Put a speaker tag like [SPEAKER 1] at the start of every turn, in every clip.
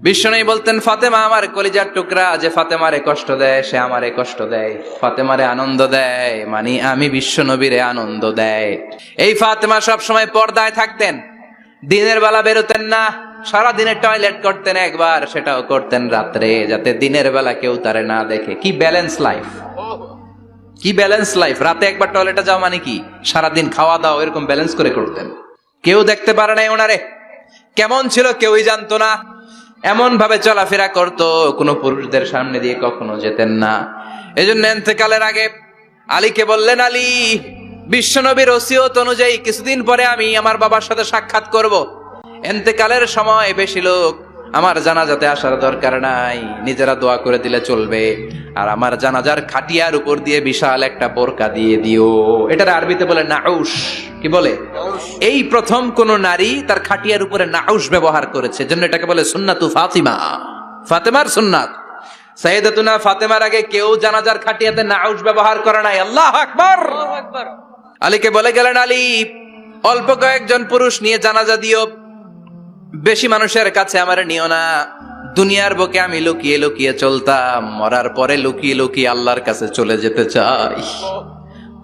[SPEAKER 1] বিশ্বনবী বলতেন, ফাতেমা আমার কলিজার টুকরা, যে ফাতেমারে কষ্ট দেয় সে আমারে কষ্ট দেয়, ফাতেমারে আনন্দ দেয় মানে আমি বিশ্বনবীরে আনন্দ দেয়। এই ফাতেমা সব সময় পর্দায় থাকতেন, দিনের বেলা বেরোতেন না, সারা দিনে টয়লেট করতেন একবার, সেটাও করতেন রাত্রে, যাতে দিনের বেলা কেউ তারে না দেখে। কি ব্যালেন্স লাইফ, কি ব্যালেন্স লাইফ! রাতে একবার টয়লেটে যাও মানে কি সারাদিন খাওয়া দাওয়া এরকম ব্যালেন্স করে করতেন। কেউ দেখতে পারে নাই ওনারে, কেমন ছিল কেউই জানতো না। এমন ভাবে চলাফেরা করতো, কোনো পুরুষদের সামনে দিয়ে কখনো যেতেন না। এজন্য ইন্তেকালের আগে আলীকে বললেন, আলী, বিশ্বনবীর ওসিয়ত অনুযায়ী কিছুদিন পরে আমি আমার বাবার সাথে সাক্ষাৎ করব। ইন্তেকালের সময় বেশি লোক আমার জানাজাতে আসার দরকার নাই, নিজেরা দোয়া করে দিলে চলবে। আর আমার জানাজার খাটিয়ার উপর দিয়ে বিশাল একটা বোরকা দিয়ে দিও। এটার আরবিতে বলে নাউশ। কি বলে? এই প্রথম কোন নারী তার খাটিয়ার উপরে নাউশ ব্যবহার করেছে, জন্য এটাকে বলে সুন্নাতু ফাতিমা, ফাতেমার সুন্নাত। সাইয়েদাতুনা ফাতেমার আগে কেউ জানাজার খাটিয়াতে নাউশ ব্যবহার করে নাই। আল্লাহু আকবার। আলীকে বলে গেলেন, আলী, অল্প কয়েকজন পুরুষ নিয়ে জানাজা দিও, বেশি মানুষের কাছে আমার নিও না। দুনিয়ার বুকে আমি লুকিয়ে লুকিয়ে চলতাম, মরার পরে লুকিয়ে লুকিয়ে আল্লাহর কাছে চলে যেতে চাই,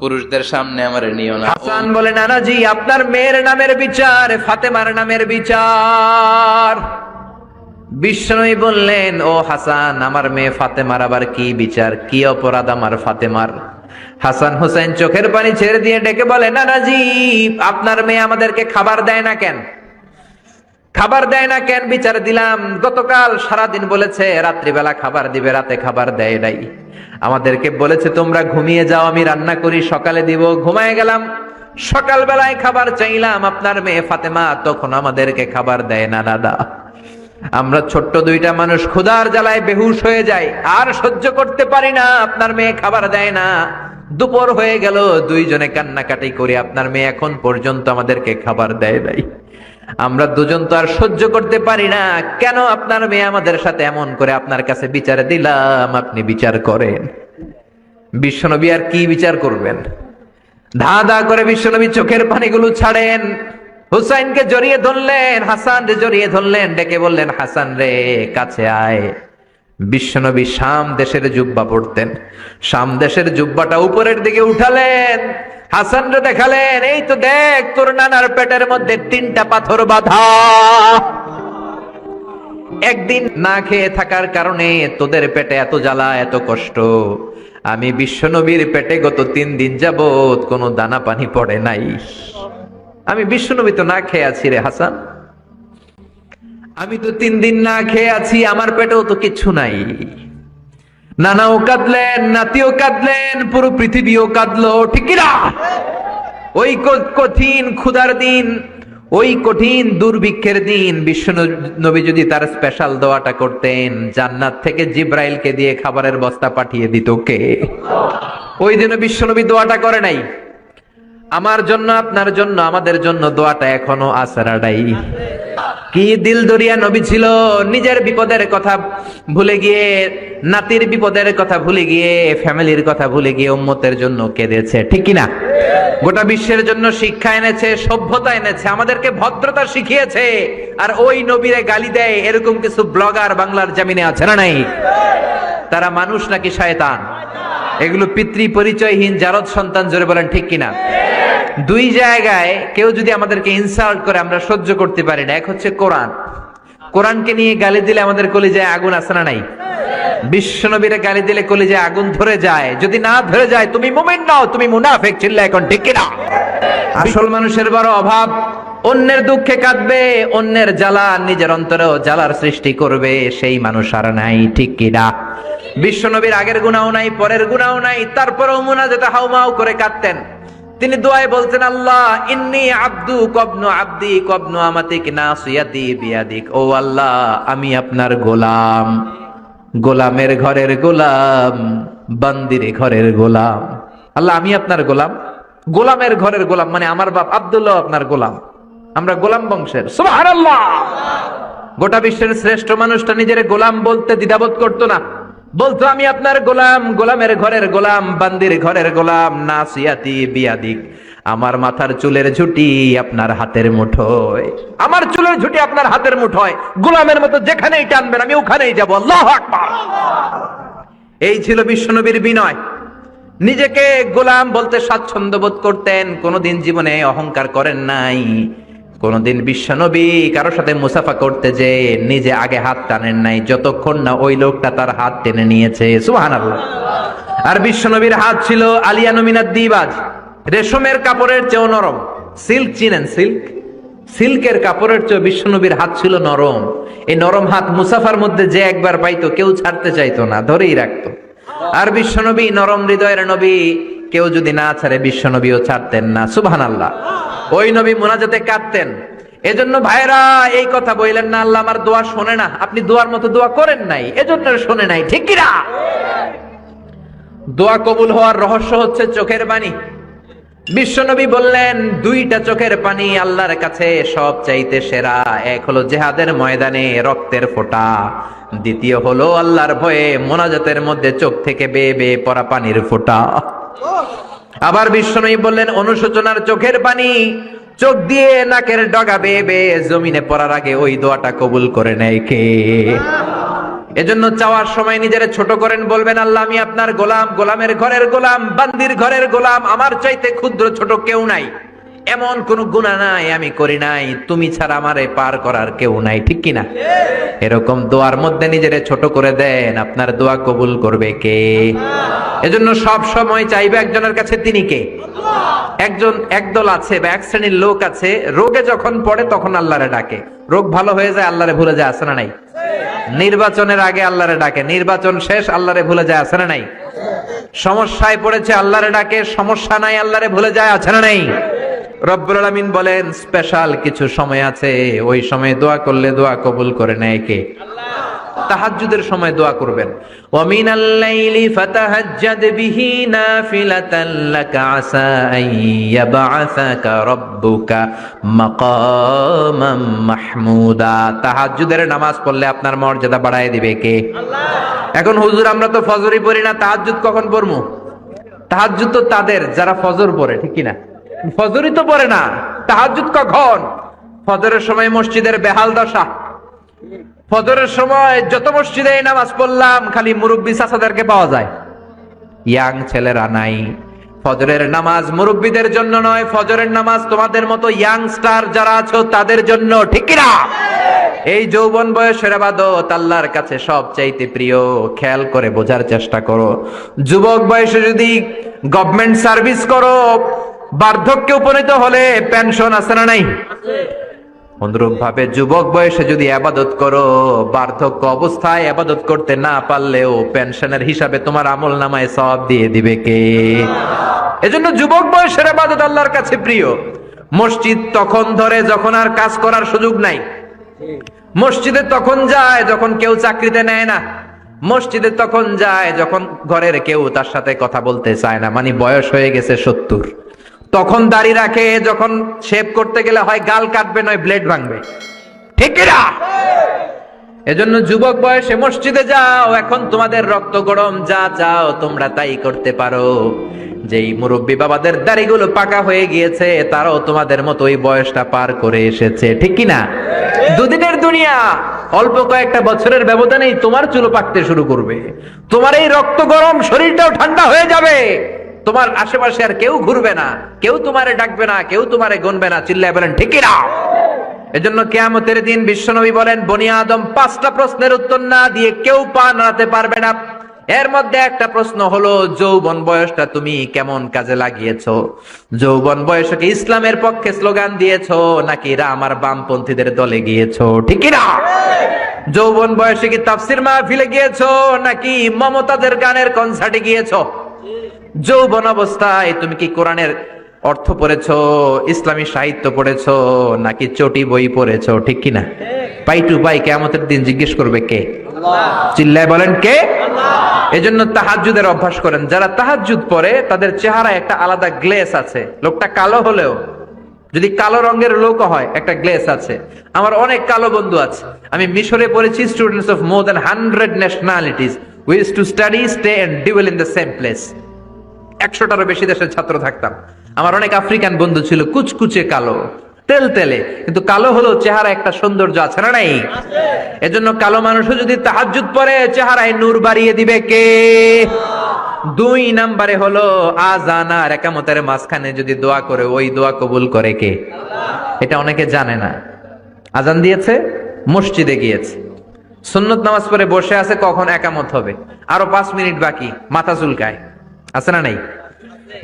[SPEAKER 1] পুরুষদের সামনে আমার নিও না।
[SPEAKER 2] হাসান বলে, নানাজি, আপনার মেয়ের নামের বিচার, ফাতেমার নামের বিচার। বিশ্বনবী বললেন, ও হাসান, আমার মেয়ে ফাতেমার আবার কি বিচার, কি অপরাধ আমার ফাতেমার? হাসান হোসেন চোখের পানি ছেড়ে দিয়ে ডেকে বলে, নানাজি, আপনার মেয়ে আমাদেরকে খাবার দেয় না কেন? খাবার দেয় না কেন বিচার দিলাম। গতকাল সারাদিন বলেছে রাত্রিবেলা খাবার দিবে, রাতে খাবার দেয় নাই। আমাদেরকে বলেছে তোমরা ঘুমিয়ে যাও, আমি রান্না করি, সকালে দিব। ঘুমায় গেলাম, সকালবেলায় খাবার চাইলাম, আপনার মেয়ে ফাতেমা তখন আমাদেরকে খাবার দেয় না। দাদা, আমরা ছোট্ট দুইটা মানুষ ক্ষুধার জ্বালায় বেহুশ হয়ে যাই, আর সহ্য করতে পারি না, আপনার মেয়ে খাবার দেয় না। দুপুর হয়ে গেল, দুইজনে কান্নাকাটি করে আপনার মেয়ে এখন পর্যন্ত আমাদেরকে খাবার দেয় নাই। আমরা দুজন তো আর সহ্য করতে পারি না, কেন আপনার মেয়ে আমাদের সাথে এমন করে? আপনার কাছে বিচার দিলাম, আপনি বিচার করেন। বিশ্বনবী আর কি বিচার করবেন? ধা ধা করে বিশ্বনবী চোখের পানিগুলো ছাড়েন, হুসাইনকে জড়িয়ে ধরলেন, হাসান রে জড়িয়ে ধরলেন, ডেকে বললেন, হাসান রে কাছে আয়। বিশ্বনবী শাম দেশের জুব্বা পড়তেন, শাম দেশের জুব্বাটা উপরের দিকে উঠালেন, হাসান রে দেখালেন, এই তো দেখ, তোর নানার পেটের মধ্যে 3টা পাথর বাঁধা। একদিন না খেয়ে থাকার কারণে তোদের পেটে এত জ্বালা, এত কষ্ট। আমি বিশ্বনবীর পেটে গত 3 দিন যাবত কোনো দানা পানি পড়ে নাই। আমি বিশ্বনবী তো না খেয়ে আছি রে হাসান, আমি তো 3 দিন না খেয়ে আছি, আমার পেটেও তো কিছু নাই। নানাও কাঁদলেন, নাতিও কাঁদলেন, পুরো পৃথিবীও কাঁদলো, ঠিক কিনা? ওই কঠিন ক্ষুধার দিন, ওই কঠিন দুর্ভিক্ষের দিন বিশ্বনবী যদি তার স্পেশাল দোয়াটা করতেন, জান্নাত থেকে জিব্রাইলকে দিয়ে খাবারের বস্তা পাঠিয়ে দিত কে? ওই দিনও বিশ্বনবী দোয়াটা করে নাই। আমার জন্য, আপনার জন্য, আমাদের জন্য দোয়াটা এখনো আসরাডাই। কি দিল দরিয়া নবী ছিল, নিজের বিপদের কথা ভুলে গিয়ে, নাতির বিপদের কথা ভুলে গিয়ে, ফ্যামিলির কথা ভুলে গিয়ে উম্মতের জন্য কেঁদেছে, ঠিক কিনা? গোটা বিশ্বের জন্য শিক্ষা এনেছে, সভ্যতা এনেছে, আমাদেরকে ভদ্রতা শিখিয়েছে। আর ওই নবীরে গালি দেয় এরকম কিছু ব্লগার বাংলার জমিনে আছে না নাই? তারা মানুষ নাকি শয়তান? এগুলো পিতৃ পরিচয়হীন জারদ সন্তান, জোরে বলেন ঠিক কিনা? দুই জায়গায় কেউ যদি আমাদেরকে ইনসাল্ট করে আমরা সহ্য করতে পারি না। এক হচ্ছে কোরআন, কোরআনকে নিয়ে গালি দিলে আমাদের কলিজায় আগুন আছে না নাই? বিশ্বনবীরে গালি দিলে কলিজায় আগুন ধরে যায়, যদি না ধরে যায় তুমি মুমিন নাও, তুমি মুনাফিক। চিল্লা এখন ঠিক কিনা? আসল মানুষের বড় অভাব, অন্যের দুঃখে কাঁদবে, অন্যের জ্বালা নিজের অন্তরেও জ্বালার সৃষ্টি করবে, সেই মানুষ আর নাই, ঠিক কিনা? বিশ্বনবীর আগের গুনাহ নাই, পরের গুনাহ নাই, তারপরেও মুনাজাতে হাউমাউ করে কাঁদতেন। তিনি দোয়ায় বলতেন, আল্লাহ ইন্নী আব্দু কবনু আব্দি কবনু আমাতিক নাসিয়াতি বিয়াদিক। ও আল্লাহ, আমি আপনার গোলাম, গোলামের ঘরের গোলাম, বান্দির ঘরের গোলাম। আল্লাহ, আমি আপনার গোলাম, গোলামের ঘরের গোলাম, মানে আমার বাপ আব্দুল্লাহ আপনার গোলাম, আমরা গোলাম বংশের। সুবহানাল্লাহ। গোটা বিশ্বের শ্রেষ্ঠ মানুষটা নিজের গোলাম বলতে দ্বিধাবোধ করতো না। বলতো আমি আপনার গোলাম, গোলামের ঘরের গোলাম, বান্দির ঘরের গোলাম, নাসিয়াতি বিয়াদিক, আমার মাথার চুলের ঝুঁটি আপনার হাতের মুঠোয়, আমার চুলের ঝুঁটি আপনার হাতের মুঠোয়, গোলামের মতো যেখানেই টানবেন আমি ওখানেই যাব। আল্লাহু আকবার। এই ছিল বিশ্বনবীর বিনয়। নিজেকে গোলাম বলতে স্বাচ্ছন্দ্য বোধ করতেন, কোনোদিন জীবনে অহংকার করেন নাই। কোনদিন বিশ্বনবী কারোর সাথে মুসাফা করতে যে নিজে আগে হাত টানেন নাই, যতক্ষণ না ওই লোকটা তার হাত টেনে নিয়েছে। সুবহানাল্লাহ। আর বিশ্বনবীর হাত ছিল আলিয়ানু মিনাদ দিবাজ, রেশমের কাপড়ের চেয়েও নরম। সিল্ক চিনেন? সিল্ক, সিল্কের কাপড়ের চেয়ে বিশ্বনবীর হাত ছিল নরম। এই নরম হাত মুসাফার মধ্যে যে একবার পাইতো কেউ ছাড়তে চাইতো না, ধরেই রাখতো। আর বিশ্বনবী নরম হৃদয়ের নবী, কেউ যদি না ছাড়ে বিশ্বনবীও ছাড়তেন না। সুবহানাল্লাহ। ওই নবী মুনাজাতে কাঁদতেন। এজন্য ভাইরা এই কথা বললেন না আল্লাহ আমার দোয়া শোনে না, আপনি দোয়ার মতো দোয়া করেন নাই, এজন্য শোনে নাই। ঠিক কি না? দোয়া কবুল হওয়ার রহস্য হচ্ছে চোখের পানি। বিশ্বনবী বললেন দুইটা চোখের পানি আল্লাহর কাছে সব চাইতে সেরা। এক হলো জিহাদের ময়দানে রক্তের ফোঁটা, দ্বিতীয় হলো আল্লাহর ভয়ে মোনাজাতের মধ্যে চোখ থেকে বেয়ে বেয়ে পড়া পানির ফোঁটা। আবার বিশ্বনবী বললেন অনুশোচনার চোখের পানি, চোখ দিয়ে নাকের ডগা বেয়ে বেয়ে জমিনে পড়ার আগে ওই দোয়াটা কবুল করে নেয় কে? এজন্য চাওয়ার সময় নিজের ছোট করেন, বলবেন আল্লাহ আমি আপনার গোলাম, গোলামের ঘরের গোলাম, বান্দির ঘরের গোলাম, আমার চাইতে ক্ষুদ্র ছোট কেউ নাই, এমন কোন গুনাহ নাই আমি করি নাই, তুমি ছাড়া আমারে পার করার কেউ নাই। ঠিক কিনা? এরকম দোয়ার মধ্যে নিজেরে ছোট করে দেন, আপনার দোয়া কবুল করবে কে? এজন্য সব সময় চাইবে একজনের কাছে, তিনি কে? একদল আছে বা এক শ্রেণীর লোক আছে, রোগে যখন পড়ে তখন আল্লাহরে ডাকে, রোগ ভালো হয়ে যায় আল্লাহরে ভুলে যায়, আছে না নাই? নির্বাচনের আগে আল্লাহরে ডাকে, নির্বাচন শেষ আল্লাহরে ভুলে যায়, আছে না নাই? সমস্যায় পড়েছে আল্লাহরে ডাকে, সমস্যা নাই আল্লাহরে ভুলে যায়, আছে না নাই? রব্বুল আলামিন বলেন স্পেশাল কিছু সময় আছে, ওই সময় দোয়া করলে দোয়া কবুল করে নেয় কে? তাহাজ্জুদের সময় দোয়া করবেন। ওয়া মিনাল লাইলি ফাতাহাজ্জাদ বিহি নাফিলাতান লাকা আসা আন ইয়াবআসাকা রাব্বুকা মাকামাম মাহমুদা। তাহাজ্জুদের নামাজ পড়লে আপনার মর্যাদা বাড়ায় দিবে কে? আল্লাহ। এখন হুজুর আমরা তো ফজরই পড়ি না, তাহাজ্জুদ কখন পড়মু? তাহাজ্জুদ তো তাদের যারা ফজর পড়ে, ঠিক কি না? ফজরই তো পড়ে না, তাহাজ্জুদ কখন? ফজরের সময় মসজিদের বেহাল দশা। ফজরের সময় যত মসজিদে নামাজ পড়লাম খালি মুরব্বী চাচাদেরকে পাওয়া যায়, ইয়াং ছেলেরা নাই। ফজরের নামাজ মুরব্বীদের জন্য নয়, ফজরের নামাজ তোমাদের মতো ইয়াংস্টার যারা আছো তাদের জন্য। ঠিক কি না? এই যৌবন বয়সের ইবাদত আল্লাহর কাছে সবচাইতে প্রিয়। খেয়াল করে বোঝার চেষ্টা করো। যুবক বয়সে যদি গভর্নমেন্ট সার্ভিস করো, বার্ধক্যে উপনীত হলে পেনশন আছে না নাই? অনুরূপ ভাবে যুবক বয়সে যদি ইবাদত করো, বার্ধক্য অবস্থায় ইবাদত করতে না পারলেও পেনশনের হিসাবে তোমার আমলনামায় সওয়াব দিয়ে দিবে কে? এজন্য যুবক বয়সের ইবাদত আল্লাহর কাছে প্রিয়। মসজিদ তখন ধরে যখন আর কাজ করার সুযোগ নাই। মসজিদে তখন যায় যখন কেউ চাকরিতে নেয় না। মসজিদে তখন যায় যখন ঘরের কেউ তার সাথে কথা বলতে চায় না, মানে বয়স হয়ে গেছে 70। তখন দাড়ি রাখে, যখন শেভ করতে গেলে হয় গাল কাটবে নয় ব্লেড ভাঙবে। ঠিক না? এজন্য যুবক বয়সে মসজিদে যাও। এখন তোমাদের রক্ত গরম, যা চাও তোমরা তাই করতে পারো। যেই মুরব্বী বাবাদের দাড়িগুলো পাকা হয়ে গিয়েছে তারাও তোমাদের মতো ওই বয়সটা পার করে এসেছে। ঠিক কি না? দুদিনের দুনিয়া, অল্প কয়েকটা বছরের ব্যবধানেই তোমার চুল পাকতে শুরু করবে, তোমার এই রক্ত গরম শরীরটাও ঠান্ডা হয়ে যাবে। তোমার আশেপাশে আর কেউ ঘুরবে না, কেউ তোমারে ডাকবে না, কেউ তোমারে গুনবে না। চিল্লায় বলেন ঠিক কি না? এজন্য কিয়ামতের দিন বিশ্বনবী বলেন বনি আদম 5টা প্রশ্নের উত্তর না দিয়ে কেউ পা নাড়াতে পারবে না। এর মধ্যে একটা প্রশ্ন হলো যৌবন বয়সটা তুমি কেমন কাজে লাগিয়েছো? যৌবন বয়সে কি ইসলামের পক্ষে স্লোগান দিয়েছো নাকি রাম আর বামপন্থীদের দলে গিয়েছো? ঠিক কি না? যৌবন বয়সে কি তাফসির মাহফিলে গিয়েছো নাকি মমতাজের গানের কনসার্টে গিয়েছো? যৌবন অবস্থায় তুমি কি কোরআনের অর্থ পড়েছো, ইসলামী সাহিত্য পড়েছো নাকি চটি বই পড়েছো? ঠিক কিনা? পাই টু পাই কিয়ামতের দিন জিজ্ঞেস করবে কে? আল্লাহ। চিল্লায় বলেন কে? আল্লাহ। এজন্য তাহাজ্জুদের অভ্যাস করেন। যারা তাহাজ্জুদ পড়ে তাদের চেহারায় একটা আলাদা গ্লেস আছে। লোকটা কালো হলেও, যদি কালো রঙের লোক হয়, একটা গ্লেস আছে। আমার অনেক কালো বন্ধু আছে। আমি মিশরে পড়েছি, students of more than 100 nationalities. We used to study, stay and dwell in the same place. 100টারও বেশি দেশের ছাত্র থাকতাম। আমার অনেক আফ্রিকান বন্ধু ছিল, কুচকুচে কালো, তেল তেলে, কিন্তু কালো হলো চেহারা একটা সৌন্দর্য আছে না নাই? এজন্য কালো মানুষও যদি তাহাজ্জুদ পড়ে চেহারায় নূর বাড়িয়ে দিবে কে? 2 নম্বরে হলো আযান আর ইকামতের মাঝখানে যদি দোয়া করে, ওই দোয়া কবুল করে কে? এটা অনেকে জানে না। আযান দিয়েছে, মসজিদে গিয়েছে, সুন্নত নামাজ পড়ে বসে আছে, কখন একামত হবে, আরো 5 মিনিট বাকি, মাথা চুলকায়, আছে না নাই?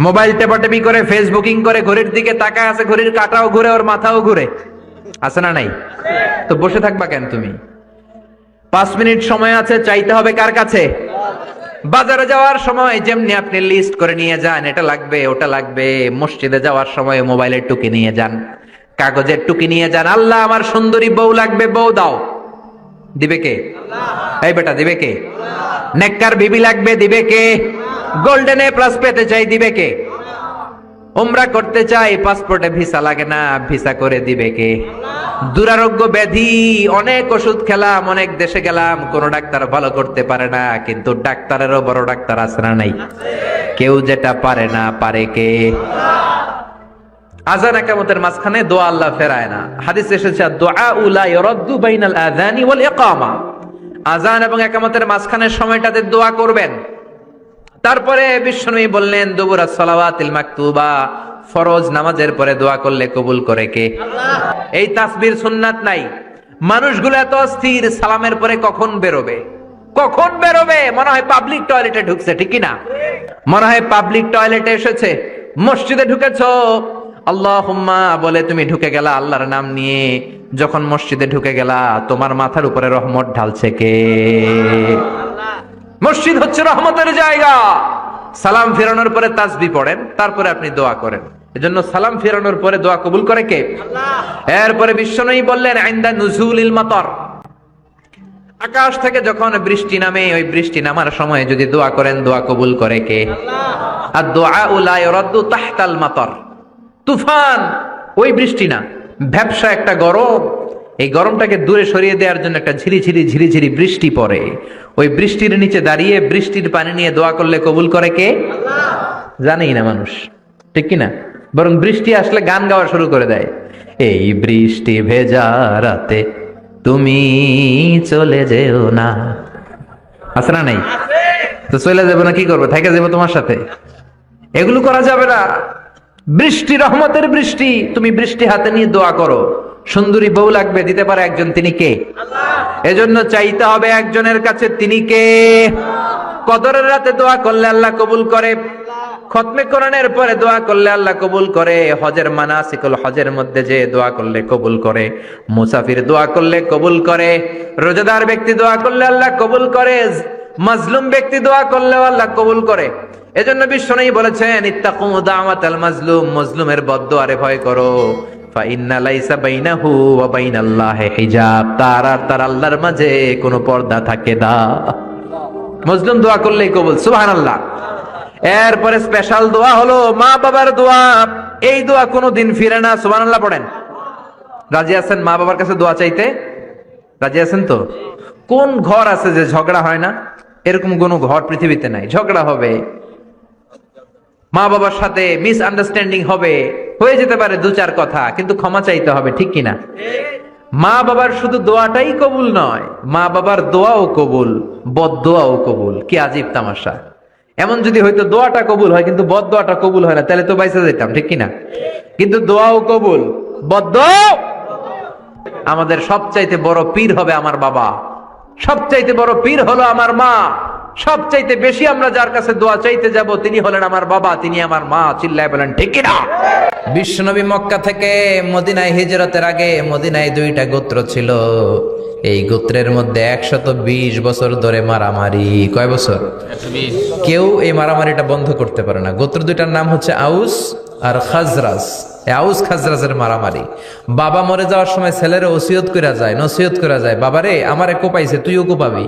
[SPEAKER 2] মোবাইল টেপাটেপি করে, ফেসবুকিং করে, ঘড়ির দিকে তাকায় আছে, ঘড়ির কাঁটাও ঘুরে, ওর মাথাও ঘুরে, আছে না নাই? তো বসে থাকবা কেন তুমি? 5 মিনিট সময় আছে, চাইতে হবে কার কাছে? বাজারে যাওয়ার সময় যেমনি আপনি লিস্ট করে নিয়ে যান, এটা লাগবে ওটা লাগবে, মসজিদে যাওয়ার সময় মোবাইলের টুকি নিয়ে যান, কাগজের টুকি নিয়ে যান। আল্লাহ আমার সুন্দরী বউ লাগবে, বউ দাও, দিবে কে? এই বেটা, দিবে কে? নেককার বিবি লাগবে, দিবে কে? গোল্ডেন এ প্লাস পেতে চাই, দিবে কে? উমরা করতে চাই, পাসপোর্টে ভিসা লাগে না, ভিসা করে দিবে কে? দুরারোগ্য ব্যাধি, অনেক ওষুধ খেলাম, অনেক দেশে গেলাম, কোন ডাক্তার ভালো করতে পারে না, কিন্তু ডাক্তারেরও বড় ডাক্তার আছে না নাই? কেউ যেটা পারে না, পারে কে? আযান ইকামতের মাঝখানে দোয়া আল্লাহ ফেরায় না। হাদিসে এসেছে দুআ লা ইরাদ্দু বাইনাল আযানি ওয়াল ইকামা, আযান এবং ইকামতের মাঝখানের সময়টাতে দোয়া করবেন। তারপরে বিশ্বনবী বললেন দুবুরাস সালাওয়াতিল মাকতুবা, ফরজ নামাজের পরে দোয়া করলে কবুল করে কে? এই তাসবির সুন্নাত নাই। মানুষগুলো এত অস্থির, সালামের পরে কখন বেরোবে, কখন বেরোবে, মনে হয় পাবলিক টয়লেটে ঢুকছে, ঠিক কি না? মনে হয় পাবলিক টয়লেটে এসেছে, মসজিদে ঢুকেছো, আল্লাহুম্মা বলে তুমি ঢুকে গেলা আল্লাহর নাম নিয়ে, যখন মসজিদে ঢুকে গেলা তোমার মাথার উপরে রহমত ঢালছে কে? মসজিদ হচ্ছে রহমতের জায়গা। সালাম ফেরানোর পরে তাসবিহ পড়েন, তারপরে আপনি দোয়া করেন। এজন্য সালাম ফেরানোর পরে দোয়া কবুল করে কে? আল্লাহ। এরপরে বিশ্বনবী বললেন ইনদা নুজুলিল মাতার, আকাশ থেকে যখন বৃষ্টি নামে, ওই বৃষ্টি নামার সময় যদি দোয়া করেন, দোয়া কবুল করে কে? আল্লাহ। আর দোয়া লা ইরাদ্দু তাহতাল মাতার, তুফান, ওই বৃষ্টি না, ভ্যাপসা একটা গরম, এই গরমটাকে দূরে সরিয়ে দেওয়ার জন্য একটা ঝিরিঝিরি ঝিরিঝিরি বৃষ্টি পড়ে, ওই বৃষ্টির নিচে দাঁড়িয়ে বৃষ্টির পানি নিয়ে দোয়া করলে কবুল করে কে? আল্লাহ। জানেই না মানুষ, ঠিক কিনা? বরং বৃষ্টি আসলে গান গাওয়া শুরু করে দেয়, এই বৃষ্টি ভেজা রাতে তুমি চলে যেও না, আছে না নাই? তো চলে যাবো না, কি করবো, থেকে যাবো তোমার সাথে? এগুলো করা যাবে না। বৃষ্টি রহমতের বৃষ্টি, তুমি বৃষ্টি হাতে নিয়ে দোয়া করো। সুন্দরী বউ লাগবে, দিতে পারে একজন, তিনি কে? আল্লাহ। এজন্য চাইতে হবে একজনের কাছে, তিনি কে? কদরের রাতে দোয়া করলে আল্লাহ কবুল করে, খতমে কোরআনের পরে দোয়া করলে আল্লাহ কবুল করে, হজের মানাসিকুল হজের মধ্যে যে দোয়া করলে কবুল করে, মুসাফির দোয়া করলে কবুল করে, রোজাদার ব্যক্তি দোয়া করলে আল্লাহ কবুল করে, মাজলুম ব্যক্তি দোয়া করলেও আল্লাহ কবুল করে। এজন্য বিশ্বনবী বলেছেন ইত্তাকু দাওয়াতাল মাজলুম, মাজলুমের বদদোয়ারে ভয় করো, ফা ইন্না লাইসা বাইনাহু ওয়া বাইনাল্লাহি হিজাব, তার আর তার আল্লাহর মাঝে কোনো পর্দা থাকে না। মাজলুম দোয়া করলেই কবুল, সুবহানাল্লাহ। এরপরে স্পেশাল দোয়া হলো মা বাবার দোয়া, এই দোয়া কোনোদিন ফিরে না, সুবহানাল্লাহ পড়েন। রাজি আছেন মা বাবার কাছে দোয়া চাইতে? রাজি আছেন তো? কোন ঘর আছে যে ঝগড়া হয় না? এরকম কোন ঘর পৃথিবীতে নাই। ঝগড়া হবে, মা বাবার সাথে মিস আন্ডারস্ট্যান্ডিং হবে, হয়ে যেতে পারে 2-4 কথা, কিন্তু ক্ষমা চাইতে হবে, ঠিক কিনা? মা বাবার শুধু দোয়াটাই কবুল নয়, মা বাবার দোয়াও কবুল, বদদোয়াও কবুল। কি আজীব তামাশা! এমন যদি হয়তো দোয়াটা কবুল হয় কিন্তু বদদোয়াটা কবুল হয় না, তাহলে তো বাইসা যেতাম, ঠিক কিনা? কিন্তু দোয়াও কবুল, বদদোয়া। আমাদের সবচাইতে বড় পীর হবে আমার বাবা, সবচাইতে বড় পীর হলো আমার মা, সবচাইতে বেশি আমরা যার কাছে দোয়া চাইতে যাব তিনি হলেন আমার বাবা, তিনি আমার মা। চিল্লায় বলেন ঠিক কিনা? বিশ্বনবী মক্কা থেকে মদিনায় হিজরতের আগে মদিনায় 2টা গোত্র ছিল। এই গোত্রের মধ্যে 120 বছর ধরে মারামারি। কয় বছর? 120। কেউ এই মারামারিটা বন্ধ করতে পারে না। গোত্র 2টার নাম হচ্ছে আউস আর খাজরাজ। আউস খাজরাজের মারামারি। বাবা মরে যাওয়ার সময় ছেলেরা ওসিয়ত করা যায়, নসিহত করা যায়, বাবারে আমারে কোপাইছে তুইও কোপাবি।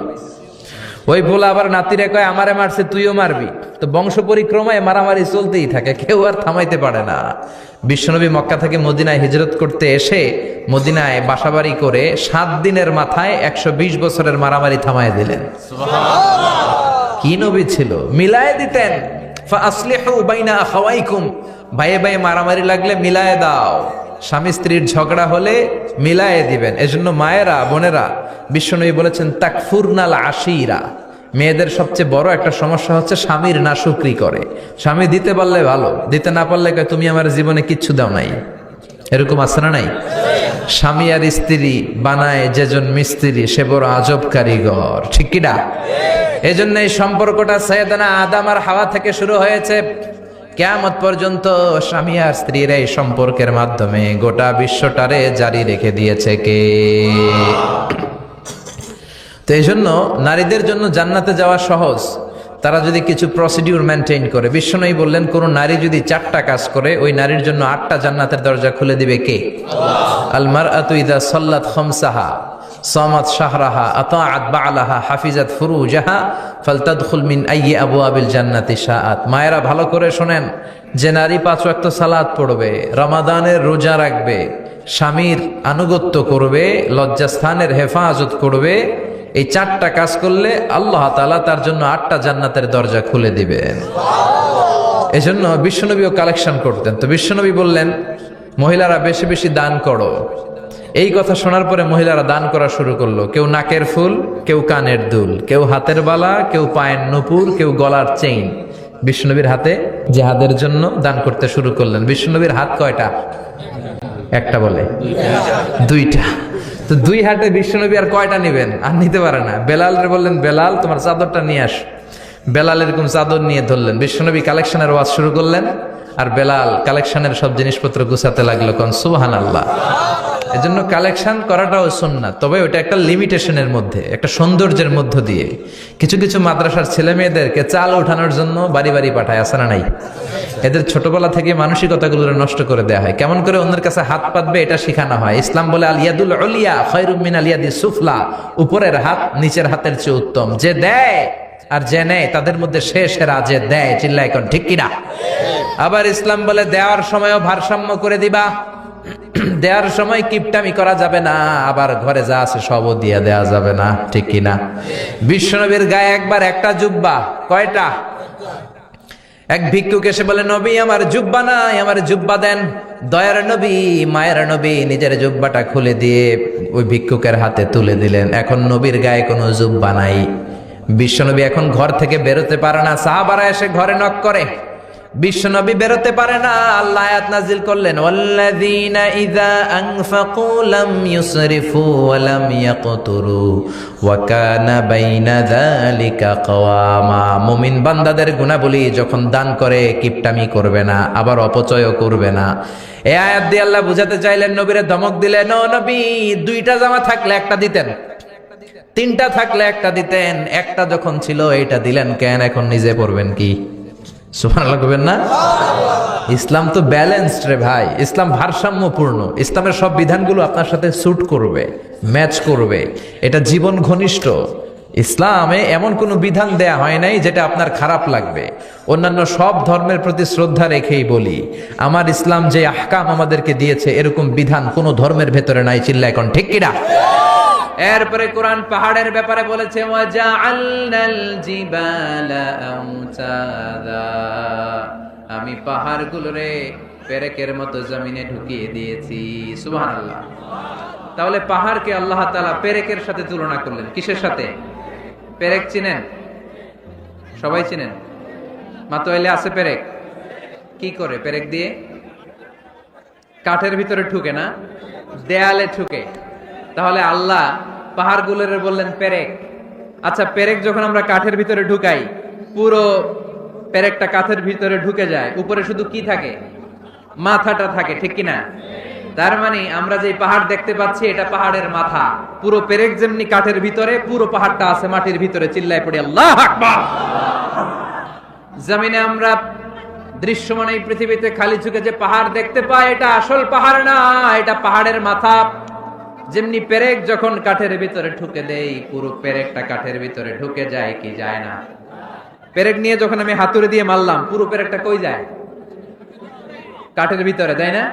[SPEAKER 2] ওই বলে আবার নাতিরে কয় আমারে মারছে তুইও মারবি। তো বংশ পরিক্রমায় মারামারি চলতেই থাকে, কেউ আর থামাইতে পারে না। বিশ্বনবী মক্কা থেকে মদিনায় হিজরত করতে এসে মদিনায় বাসাবাড়ি করে 7 দিনের মাথায় 120 বছরের মারামারি থামায় দিলেন। সুবহানাল্লাহ। কি নবী ছিল, মিলায়ে দিতেন। ফাসলিহু বাইনা আখাওয়াইকুম, ভাইয়ে ভাইয়ে মারামারি লাগলে মিলায়ে দাও। স্বামী স্ত্রীর ঝগড়া হলে মিলায়ে দিবেন। এজন্য মায়েরা বোনেরা বিশ্বনবী বলেছেন তাকফুরনাল আশিরা, মেয়েদের সবচেয়ে বড় একটা সমস্যা হচ্ছে স্বামীর নাশুকরি করে। স্বামী দিতে পারলে ভালো, দিতে না পারলে কয় তুমি আমার জীবনে কিচ্ছু দাও নাই। এরকম আছে না নাই? স্বামী আর স্ত্রী বানায় যেজন মিস্ত্রি সে বড় আজব কারিগর, ঠিক কিনা? এই জন্য এই সম্পর্কটা সাইয়েদানা আদম আর হাওয়া থেকে শুরু হয়েছে। কিয়ামত পর্যন্ত স্বামী আর স্ত্রীর এই সম্পর্কের মাধ্যমে গোটা বিশ্বটারে জারি রেখে দিয়েছে কে? তো এই জন্য নারীদের জন্য জান্নাতে যাওয়া সহজ, তারা যদি কিছু প্রসিডিউর মেনটেন করে। বিশ্বনবী বললেন কোন নারী যদি 4টা কাজ করে ওই নারীর জন্য 8টা জান্নাতের দরজা খুলে দিবে কে? আল মারআতু ইযা সাল্লাত খামসাহা সামাত শাহরাহা আতাআত বা'লাহা হাফিজাত ফুরুজাহা ফালতাদখুল মিন আইয়ি আবওয়াবিল জান্নাতি শাআত। মায়েরা ভালো করে শোনেন, যে নারী 5 ওয়াক্ত সালাত পড়বে, রমাদানের রোজা রাখবে, স্বামীর আনুগত্য করবে, লজ্জাস্থানের হেফাজত করবে, এই 4টা কাজ করলে আল্লাহ তাআলা তার জন্য 8টা জান্নাতের দরজা খুলে দিবেন। এজন্য বিশ্বনবীও কালেকশন করতেন। তো বিশ্বনবী বললেন মহিলারা বেশি বেশি দান করো। এই কথা শোনার পরে মহিলারা দান করা শুরু করলো। কেউ নাকের ফুল, কেউ কানের দুল, কেউ হাতের বালা, কেউ পায়ের নুপুর, কেউ গলার চেইন বিশ্বনবীর হাতে জিহাদের জন্য দান করতে শুরু করলেন। বিশ্বনবীর হাত কয়টা? একটা বলে 2টা। তো 2 হাতে বিশ্বনবী আর কয়টা নেবেন? আর নিতে পারে না। বেলালের বললেন বেলাল তোমার চাদরটা নিয়ে আস। বেলাল এরকম চাদর নিয়ে ধরলেন। বিশ্বনবী কালেকশনের ওয়াজ শুরু করলেন আর বেলাল কালেকশনের সব জিনিসপত্র গুছাতে লাগলো। কোন সুবহানাল্লাহ। এজন্য কালেকশন করাটাও সুন্নাত, তবে ওটা একটা লিমিটেশনের মধ্যে, একটা সৌন্দর্যের মধ্য দিয়ে। কিছু কিছু মাদ্রাসার ছেলে মেয়েদেরকে চাল ওঠানোর জন্য বাড়ি বাড়ি পাঠায়, আসে না নাই? এদের ছোটবেলা থেকে মানসিকতাগুলো নষ্ট করে দেওয়া হয়। কেমন করে অন্যের কাছে হাত পাতবে এটা শেখানো হয়। ইসলাম বলে আল ইয়াদুল উলিয়া খায়রুম মিনাল ইয়াদিস সুফলা, উপরের হাত নিচের হাতের চেয়ে উত্তম। যে দেয় আর যে নেয় তাদের মধ্যে সেরা যে দেয়। চিল্লায় কোন ঠিক কিনা? আবার ইসলাম বলে দেওয়ার সময়ও ভারসাম্য করে দিবা। দেওয়ার সময় কিপটামি করা যাবে না, আবার ঘরে যা আছে সবও দিয়ে দেওয়া যাবে না, ঠিক কিনা? বিশ্বনবীর গায়ে একবার একটা জুব্বা, কয়টা? এক ভিক্ষুক এসে বলে নবী আমার জুব্বা নাই, আমার জুব্বা দেন। দয়ার নবী মায়ের নবী নিজের জুব্বাটা খুলে দিয়ে ওই ভিক্ষুকের হাতে তুলে দিলেন। এখন নবীর গায়ে কোনো জুব্বা নাই। বিশ্বনবী এখন ঘর থেকে বেরোতে পারে না। সাহাবারা এসে ঘরে নক করে, বিশ্বনবী বেরোতে পারে না। আল্লাহ আয়াত নাজিল করলেন ওয়াল্লাযীনা ইযা আনফাকু লাম ইউসরিফু ওয়া লাম ইয়াকতুরু ওয়া কানা বাইনা যালিকা কওয়ামা। মুমিন বান্দাদের গুণাবলী যখন দান করে কিপটামি করবে না, আবার অপচয়ও করবে না। এই আয়াত দিয়ে আল্লাহ বুঝাতে চাইলেন, নবীরে ধমক দিলেন, ও নবী 2টা জামা থাকলে একটা দিতেন, 3টা থাকলে একটা দিতেন, একটা যখন ছিল এইটা দিলেন কেন? এখন নিজে পড়বেন কি? সুবহানাল্লাহ কইবেন না? ইসলাম তো ব্যালেন্সড রে ভাই, ইসলাম ভারসাম্যপূর্ণ। ইসলামের সব বিধানগুলো আপনার সাথে স্যুট করবে, ম্যাচ করবে, এটা জীবন ঘনিষ্ঠ। ইসলামে এমন কোনো বিধান দেয়া হয় নাই যেটা আপনার খারাপ লাগবে। অন্যান্য সব ধর্মের প্রতি শ্রদ্ধা রেখেই বলি, আমার ইসলাম যে আহকাম আমাদেরকে দিয়েছে এরকম বিধান কোনো ধর্মের ভেতরে নাই। চিল্লা এখন ঠিক কিনা? এরপরে কোরআন পাহাড়ের ব্যাপারে বলেছে ওয়াজআলনাল জিবালা আওতাদা, আমি পাহাড়গুলোরে পেরেকের মতো জমিনে ঢুকিয়ে দিয়েছি। সুবহানাল্লাহ। তাহলে পাহাড়কে আল্লাহ তাআলা পেরেকের সাথে তুলনা করলেন। কিসের সাথে? পেরেক চিনেন? সবাই চিনেন? মাতোয়াইলে আছে পেরেক। কি করে পেরেক দিয়ে? কাঠের ভিতরে ঠুকে না, দেয়ালে ঠুকে। তাহলে আল্লাহ পাহাড়গুলোর বললেন পেরেক। আচ্ছা, পেরেক যখন আমরা কাঠের ভিতরে ঢুকাই, পুরো পেরেকটা কাঠের ভিতরে ঢুকে যায়, উপরে শুধু কি থাকে? মাথাটা থাকে, ঠিক কিনা? তার মানে আমরা যে পাহাড় দেখতে পাচ্ছি এটা পাহাড়ের মাথা। পুরো পেরেক যেমনি কাঠের ভিতরে, পুরো পাহাড়টা আছে মাটির ভিতরে। চিল্লায় পড়ি আল্লাহু আকবার। জমিনে আমরা দৃশ্যমান এই পৃথিবীতে খালি চোখে যে পাহাড় দেখতে পাই এটা আসল পাহাড় না, এটা পাহাড়ের মাথা। যেমনি পেরেক যখন কাঠের ভিতরে ঢুকে দেই, পুরো পেরেকটা কাঠের ভিতরে ঢুকে যায় কি যায় না? পেরেক নিয়ে যখন আমি হাতুড়ি দিয়ে মারলাম, পুরো পেরেকটা কই যায়? কাঠের ভিতরে, তাই না?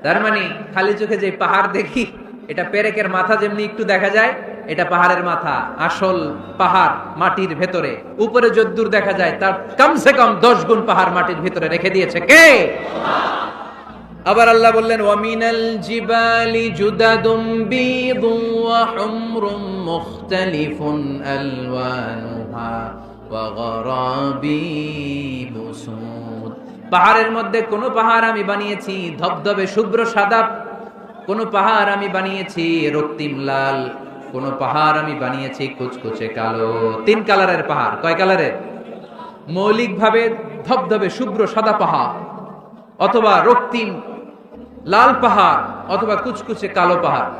[SPEAKER 2] তার মানে খালি চোখে যে পাহাড় দেখি এটা পেরেকের মাথা যেমনি একটু দেখা যায়,
[SPEAKER 1] এটা পাহাড়ের মাথা, আসল পাহাড় মাটির ভেতরে, উপরে যদ্দূর দেখা যায় তার কমসে কম 10 গুণ পাহাড় মাটির ভিতরে রেখে দিয়েছে কে? আবার আল্লাহ বললেন ওয়ামিনাল জিবালি জুদাদুম বীদুন ওয়া হুমরুম মুখতালিফুন আলওয়ানুহা ওয়া গরাবিবু সুদ। পাহাড়ের মধ্যে কোন পাহাড় আমি বানিয়েছি ধবধবে শুভ্র সাদা, কোন পাহাড় আমি বানিয়েছি রক্তিম লাল, কোন পাহাড় আমি বানিয়েছি কুচকুচে কালো। 3 কালারের পাহাড়। কয় কালারের? মৌলিকভাবে ধবধবে শুভ্র সাদা পাহাড়, অথবা রক্তিম লাল পাহাড়, অথবা কুচকুচে কালো পাহাড়।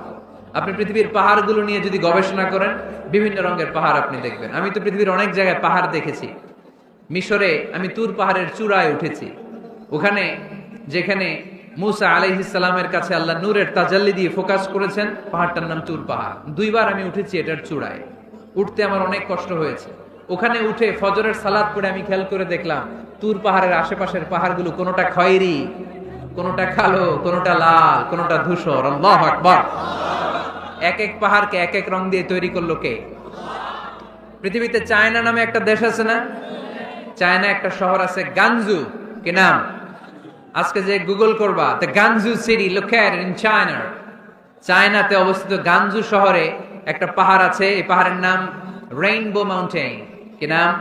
[SPEAKER 1] আপনি পৃথিবীর পাহাড়গুলো নিয়ে যদি গবেষণা করেন বিভিন্ন রঙের পাহাড় আপনি দেখবেন। আমি তো পৃথিবীর অনেক জায়গায় পাহাড় দেখেছি। মিশরে আমি তুর পাহাড়ের চূড়ায় উঠেছি। ওখানে যেখানে মুসা আলাইহিস সালামের কাছে আল্লাহ নূরের তাজাল্লি দিয়ে ফোকাস করেছেন, পাহাড়টার নাম তুর পাহাড়। 2 বার আমি উঠেছি এটার চূড়ায়। উঠতে আমার অনেক কষ্ট হয়েছে। ওখানে উঠে ফজরের সালাত পড়ে আমি খেয়াল করে দেখলাম তুর পাহাড়ের আশেপাশের পাহাড়গুলো কোনোটা খয়েরি, কোনোটা কালো, কোনোটা লাল, কোনোটা ধূসর। আল্লাহু আকবার। এক এক পাহাড়কে এক এক রং দিয়ে তৈরি করলো কে? পৃথিবীতে চায়না নামে একটা দেশ আছে না? চায়না একটা শহর আছে গানজু, কি নাম? আজকে যে গুগল করবা the গানজু city located in China, চায়নাতে অবস্থিত গানজু শহরে একটা পাহাড় আছে। এই পাহাড়ের নাম রেইনবো মাউন্টেন। কি নাম?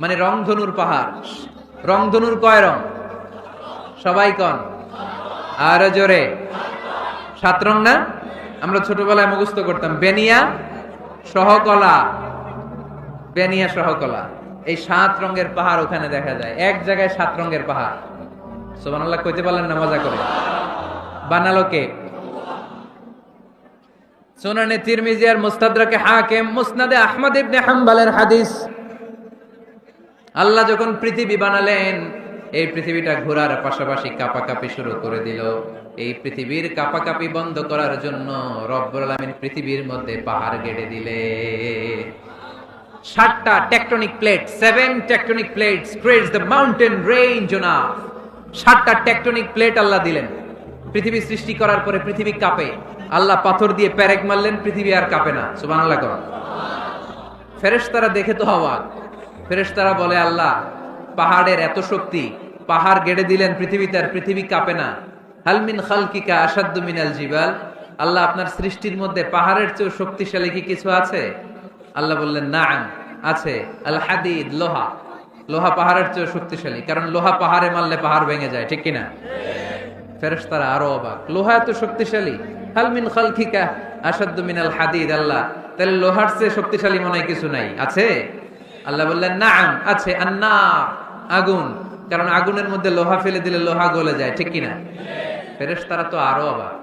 [SPEAKER 1] মানে রংধনুর পাহাড়। রংধনুর কয় রং? সবাই কন, আরো জোরে। 7 রং না? আমরা ছোটবেলায় মুখস্থ করতাম বেনিয়া সহকলা, বেনিয়া সহকলা। এই 7 রঙের পাহাড় ওখানে দেখা যায়। এক জায়গায় 7 রঙের পাহাড়। সুবহানাল্লাহ কইতে পারলেন না? মজা করে বানালো কে? সুনানে তিরমিজি আর মুস্তাদরাকে হাকিম, মুসনাদে আহমদ ইবনে হাম্বলের হাদিস। আল্লাহ যখন পৃথিবী বানালেন, এই পৃথিবীটা ঘোরার পাশাপাশি কাঁপাকাঁপি শুরু করে দিল। এই পৃথিবীর কাঁপাকাঁপি বন্ধ করার জন্য রব্বুল আলামিন পৃথিবীর মধ্যে পাহাড় গেড়ে দিলেন। 7টা tectonic plate, 7 tectonic plates creates the mountain range on earth. 7টা টেকটনিক প্লেট আল্লাহ দিলেন। পৃথিবী সৃষ্টি করার পরে পৃথিবী কাঁপে। আল্লাহ পাথর দিয়ে পেরেক মারলেন, পৃথিবী আর কাঁপে না। সুবহানাল্লাহ। ফেরেশতারা দেখে তো অবাক। ফেরেশতারা বলে আল্লাহ পাহাড়ের এত শক্তি, পাহাড় গেড়ে দিলেন পৃথিবীতে আর পৃথিবী কাঁপে না। হাল মিন খালকিকা আশাদ্দু মিনাল জিবাল। আল্লাহ আপনার সৃষ্টির মধ্যে পাহাড়ের চেয়ে শক্তিশালী কি কিছু আছে? আল্লাহ বললেন নাআম, আছে। আল হাদিদ, লোহা। লোহা পাহাড়ের চেয়ে শক্তিশালী, কারণ লোহা পাহাড়ে মারলে পাহাড় ভেঙে যায়, ঠিক কিনা? ফেরেশতারা আরো অবাক, লোহা এত শক্তিশালী। হাল মিন খালকিকা আশাদ্দু মিনাল হাদিদ। আল্লাহ তাহলে লোহার চেয়ে শক্তিশালী মনে হয় কিছু নাই, আছে? আল্লাহ বললেন নাআম, আছে। আন্নার, আগুন, কারণ আগুনের মধ্যে লোহা ফেলে দিলে লোহা গলে যায়, ঠিক কিনা? ফেরেশতারা তো আরো অবাক।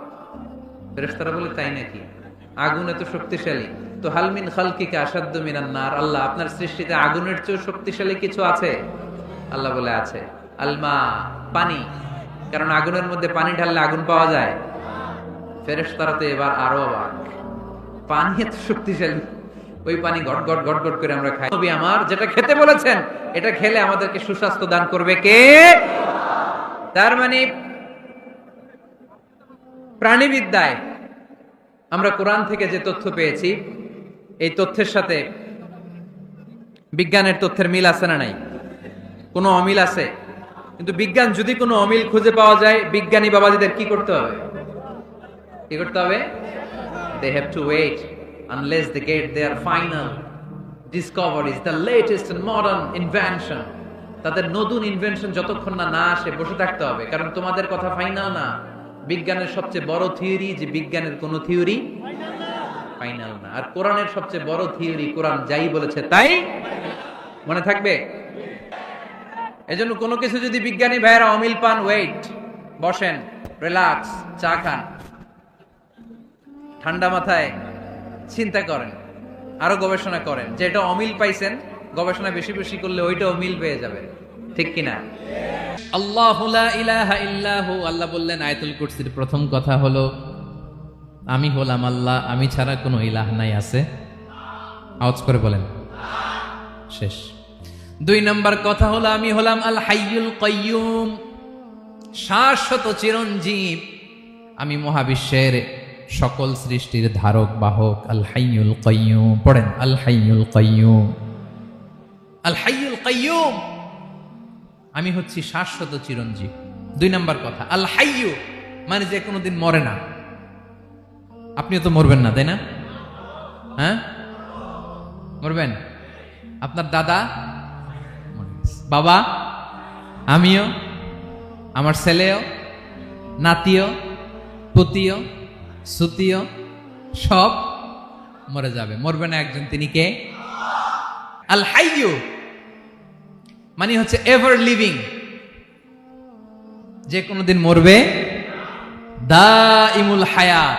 [SPEAKER 1] ফেরেশতারা বলে তাই নাকি? আগুন এত শক্তিশালী, তো হাল মিন খালকিকা আশাদ্দু মিনান নার। আল্লাহ আপনার সৃষ্টিতে আগুনের চেয়ে শক্তিশালী কিছু আছে? আল্লাহ বলে আছে। আলমা, পানি, কারণ আগুনের মধ্যে পানি ঢাললে আগুন পাওয়া যায়। ফেরেশতারা তো এবার আরো অবাক, পানি এত শক্তিশালী, ওই পানি গট গট গট গট করে আমরা খাই। নবী আমার যেটা খেতে বলেছেন এটা খেলে আমাদেরকে সুস্বাস্থ্য দান করবে কে? তার মানে প্রাণীবিদ্যায় আমরা কোরআন থেকে যে তথ্য পেয়েছি, এই তথ্যের সাথে বিজ্ঞানের তথ্যের মিল আছে না নাই? কোনো অমিল আছে? কিন্তু বিজ্ঞান যদি কোনো অমিল খুঁজে পাওয়া যায়, বিজ্ঞানী বাবাজিদের কি করতে হবে? কি করতে হবে? They have to wait unless they get their final discoveries, the latest and modern invention. তাদের নতুন ইনভেনশন যতক্ষণ না আসে বসে থাকতে হবে, কারণ তোমাদের কথা ফাইনাল না। বিজ্ঞানের সবচেয়ে বড় থিওরি যে বিজ্ঞানের কোন থিওরি ফাইনাল না। আর কোরআনের সবচেয়ে বড় থিওরি, কোরআন যাই বলেছে তাই মনে থাকবে। এজন্য কোনো কিছু যদি বিজ্ঞানী ভাইয়েরা অমিল পান, ওয়েট, বসেন, রিল্যাক্স, চা খান, ঠান্ডা মাথায় চিন্তা করেন, আরো গবেষণা করেন। যেটা অমিল পাইছেন, গবেষণা বেশি বেশি করলে ওইটাও মিল পেয়ে যাবে, ঠিক কিনা? আল্লাহু লা ইলাহা ইল্লাহু। আল্লাহ বললেন আয়াতুল কুরসির প্রথম কথা হলো আমি হলাম আল্লাহ, আমি ছাড়া কোনো ইলাহ নাই। আছে? আওয়াজ করে বলেন। শেষ। 2 নম্বর কথা হলো আমি হলাম আল হাইয়ুল কাইয়ুম, শাশ্বত চিরঞ্জীব। আমি মহাবিশ্বের
[SPEAKER 3] সকল সৃষ্টির ধারক বাহক। আল হাইয়ুল কাইয়ুম, পড়েন আল হাইয়ুল কাইয়ুম, আল হাইয়ুল কাইয়ুম। আমি হচ্ছি শাশ্বত চিরঞ্জীব। 2 নাম্বার কথা, আল হাইয়ু মানে যে কোনোদিন মরে না। আপনিও তো মরবেন না, তাই না? হ্যাঁ, মরবেন। আপনার দাদা, বাবা, আমিও, আমার ছেলেও, নাতিও, পুতিও, সুতিও সব মরে যাবে। মরবে না একজন, তিনি কে? আল হাইয়ু মানে হচ্ছে এভার লিভিং, যে কোনোদিন মরবে। দাইমুল হায়াত,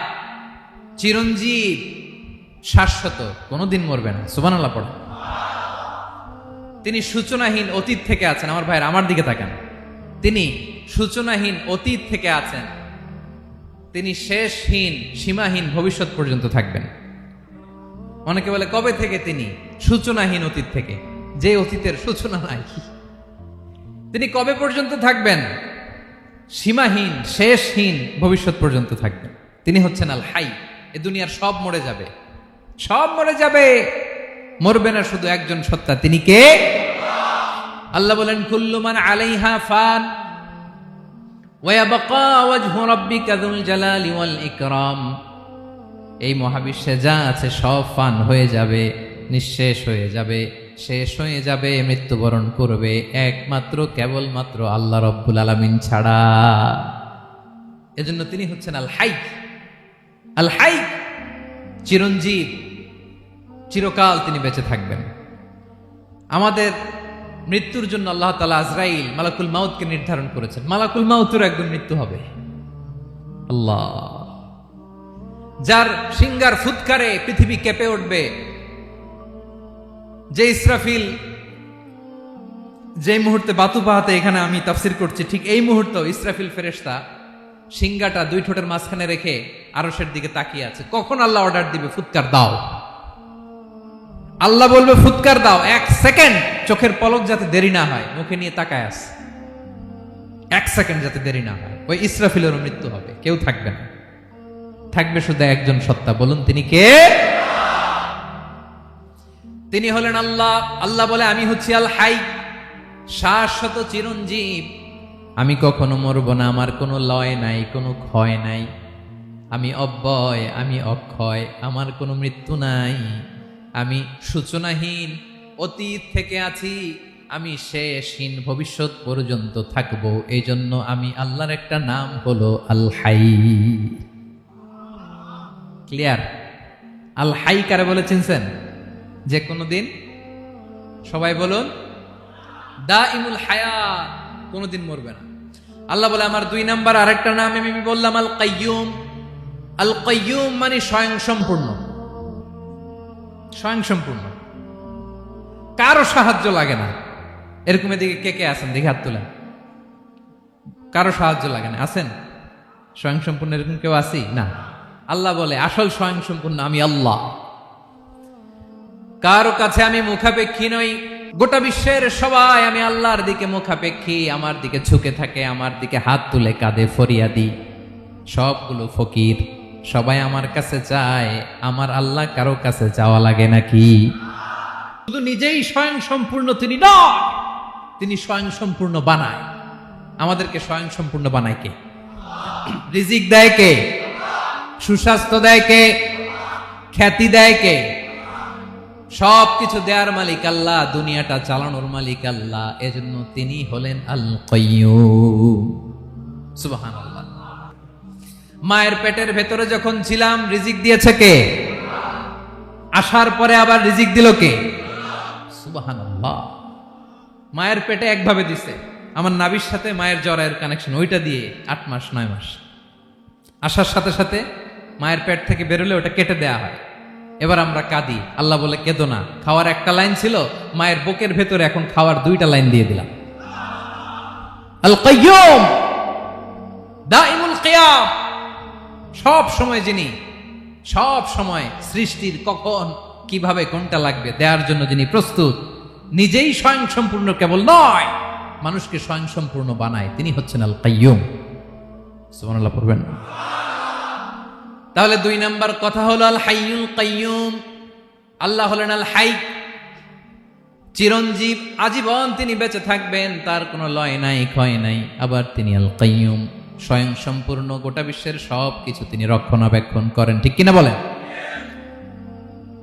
[SPEAKER 3] চিরঞ্জীব, শাশ্বত, কোনোদিন মরবে না। সুবহানাল্লাহ পড়ে। তিনি সূচনাহীন অতীত থেকে আছেন। আমার ভাইয়ের, আমার দিকে তাকান। তিনি সূচনাহীন অতীত থেকে আছেন। তিনি শেষহীন, সীমাহীন ভবিষ্যৎ পর্যন্ত থাকবেন। অনেকে বলে কবে থেকে? তিনি সূচনাহীন অতীত থেকে, যে অতীতের সূচনা নাই। তিনি কবে পর্যন্ত থাকবেন? সীমাহীন, শেষহীন ভবিষ্যৎ পর্যন্ত থাকবেন। তিনি হচ্ছেন আল হাই। এ দুনিয়ার সব মরে যাবে, সব মরে যাবে, মরবে না শুধু একজন সত্তা। তিনি কে? আল্লাহ বলেন কুল্লু মান আলাইহা ফান ওয়া ইয়াবকা ওয়াজহু রাব্বিকা যুল জালালি ওয়াল ইকরাম। এই মহাবিশ্বে যা আছে সব ফান হয়ে যাবে, নিঃশেষ হয়ে যাবে, শেষ হয়ে যাবে, মৃত্যুবরণ করবে, একমাত্র কেবলমাত্র আল্লাহ রব্বুল আলামিন ছাড়া। এজন্য তিনি হচ্ছেন আল হাই। আল হাই চিরঞ্জীব, চিরকাল তিনি বেঁচে থাকবেন। আমাদের মৃত্যুর জন্য আল্লাহ তাআলা আজরাইল, মালাকুল মাউতকে নির্ধারণ করেছেন। মালাকুল মাউতের একদিন মৃত্যু হবে। আল্লাহ, যার সিঙ্গার ফুৎকারে পৃথিবী কেঁপে উঠবে, যে ইসরাফিল যে মুহূর্তে বাতু পাহাতে এখানে আমি তাফসির করছি, ঠিক এই মুহূর্তে ইসরাফিল ফেরেশতা সিঙ্গাটা 2 ঠোঁটের মাঝখানে রেখে আরশের দিকে তাকিয়ে আছে। কখন আল্লাহ অর্ডার দিবে ফুৎকার দাও, আল্লাহ বলবে ফুৎকার দাও, 1 সেকেন্ড চোখের পলক যাতে দেরি না হয়, মুখে নিয়ে তাকায় আছে, 1 সেকেন্ড যাতে দেরি না হয়, ওই ইসরাফিলেরও মৃত্যু হবে, কেউ থাকবে না, থাকবে শুধু একজন সত্তা। বলুন তিনি কে? তিনি হলেন আল্লাহ। আল্লাহ বলে আমি হচ্ছি আল হাই, শাশ্বত চিরঞ্জীব। আমি কখনো মরব না, আমার কোনো লয় নাই, কোনো ক্ষয় নাই। আমি অব্যয়, আমি অক্ষয়, আমার কোনো মৃত্যু নাই। আমি সূচনাহীন অতীত থেকে আছি, আমি শেষহীন ভবিষ্যৎ পর্যন্ত থাকব। এই জন্য আমি আল্লাহর একটা নাম হলো আল হাই। ক্লিয়ার? আল হাই কারে বলে চিনছেন? যে কোনো দিন, সবাই বলুন, দাইমুল হায়াত, কোনোদিন মরবে না। আল্লাহ বলে আমার 2 নাম্বার আরেকটা নাম আমি বললাম আল কাইয়ুম। আল কাইয়ুম মানে স্বয়ং সম্পূর্ণ, স্বয়ং সম্পূর্ণ, কারো সাহায্য লাগে না। এরকম এদিকে কে কে আছেন দেখে হাত তোলেন। কারো সাহায্য লাগে না, আছেন? স্বয়ং সম্পূর্ণ এরকম কেউ আছি না? আল্লাহ বলে আসল স্বয়ং সম্পূর্ণ আমি আল্লাহ। কারো কাছে আমি মুখাপেক্ষী নই। গোটা বিশ্বের সবাই আমি আল্লাহর দিকে মুখাপেক্ষী, আমার দিকে ঝুঁকে থাকে, আমার দিকে হাত তুলে কাঁদে ফরিয়াদি। সবগুলো ফকির, সবাই আমার কাছে চায়। আমার আল্লাহ কারো কাছে চাওয়া লাগে নাকি? শুধু নিজেই স্বয়ং সম্পূর্ণ তিনি নয়, তিনি স্বয়ং সম্পূর্ণ বানায়। আমাদেরকে স্বয়ং সম্পূর্ণ বানায় কে? রিজিক দেয় কে? সুস্বাস্থ্য দেয় কে? খ্যাতি দেয় কে? সবকিছু দেয়ার মালিক আল্লাহ, দুনিয়াটা চালানোর মালিক আল্লাহ। এজন্য তিনি হলেন আল কাইয়ুম। সুবহানাল্লাহ। মায়ের পেটের ভেতরে যখন ছিলাম রিজিক দিয়েছে কে? আসার পরে আবার রিজিক দিল কে? সুবহানাল্লাহ। মায়ের পেটে একভাবে দিছে, আমার নাভির সাথে মায়ের জরায়ের কানেকশন, ওইটা দিয়ে 8 মাস 9 মাস। আসার সাথে সাথে মায়ের পেট থেকে বেরোলে ওটা কেটে দেয়া হয়। এবার আমরা কাঁদি, আল্লাহ বলে কেঁদো না, খাওয়ার একটা লাইন ছিল, মায়ের বুকের ভেতরে এখন খাওয়ার 2টা লাইন দিয়ে দিলাম। আল কাইয়ুম, দাইমুল কিয়াম, সব সময় যিনি, সব সময় সৃষ্টির কখন কিভাবে কোনটা লাগবে দেওয়ার জন্য যিনি প্রস্তুত, নিজেই স্বয়ং সম্পূর্ণ কেবল নয়, মানুষকে স্বয়ং সম্পূর্ণ বানায়, তিনি হচ্ছেন আল কাইয়ুম। সুবহানাল্লাহ পড়বেন। তাহলে 2 নাম্বার কথা হলো আল হাইয়ুল কাইয়ুম। আল্লাহ হলেন আল হাই, চিরঞ্জীব, আজীবন তিনি বেঁচে থাকবেন, তার কোনো লয় নাই, ক্ষয় নাই। আবার তিনি আল কাইয়ুম, স্বয়ং সম্পূর্ণ, গোটা বিশ্বের সব কিছু তিনি রক্ষণাবেক্ষণ করেন, ঠিক কিনা বলেন?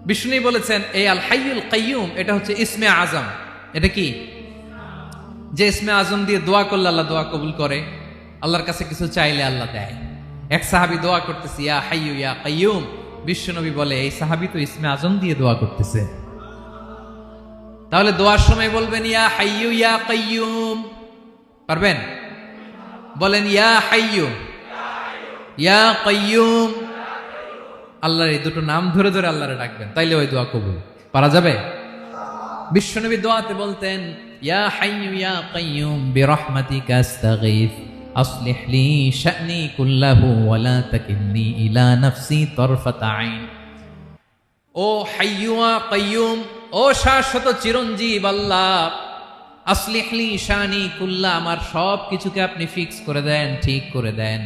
[SPEAKER 3] বিষ্ণু বলেছেন এই আল হাইয়ুল কাইয়ুম এটা হচ্ছে ইসমে আজম। এটা কি? যে ইসমে আজম দিয়ে দোয়া করলে আল্লাহ দোয়া কবুল করে, আল্লাহর কাছে কিছু চাইলে আল্লাহ দেয়। এক সাহাবী দোয়া করতেছে ইয়া হাইয়ু ইয়া কাইয়ুম, বিশ্বনবী বলে এই সাহাবী তো ইসমে আজম দিয়ে দোয়া করতেছে। তাহলে দোয়ার সময় বলবেন ইয়া হাইয়ু ইয়া কাইয়ুম, পারবেন? বলেন ইয়া হাইয়ু ইয়া কাইয়ুম। আল্লাহর এই দুটো নাম ধরে ধরে আল্লাহরে ডাকবেন, তাইলে ওই দোয়া কবুল। পারা যাবে? বিশ্বনবী দোয়াতে বলতেন ইয়া হাইয়ু ইয়া কাইয়ুম বিরহমাতিকা আস্তাগীথ আসলিহ লি শা'নি কুল্লাহু ওয়া লা তাকিলনি ইলা নাফসি তারফাতা আইন। ও হাইয়ু ওয়া কাইয়ুম, ও শাশ্বত চিরঞ্জীব আল্লাহ, আসলিহ লি শা'নি কুল্লাহ, আমার সব কিছুকে আপনি ফিক্স করে দেন, ঠিক করে দেন।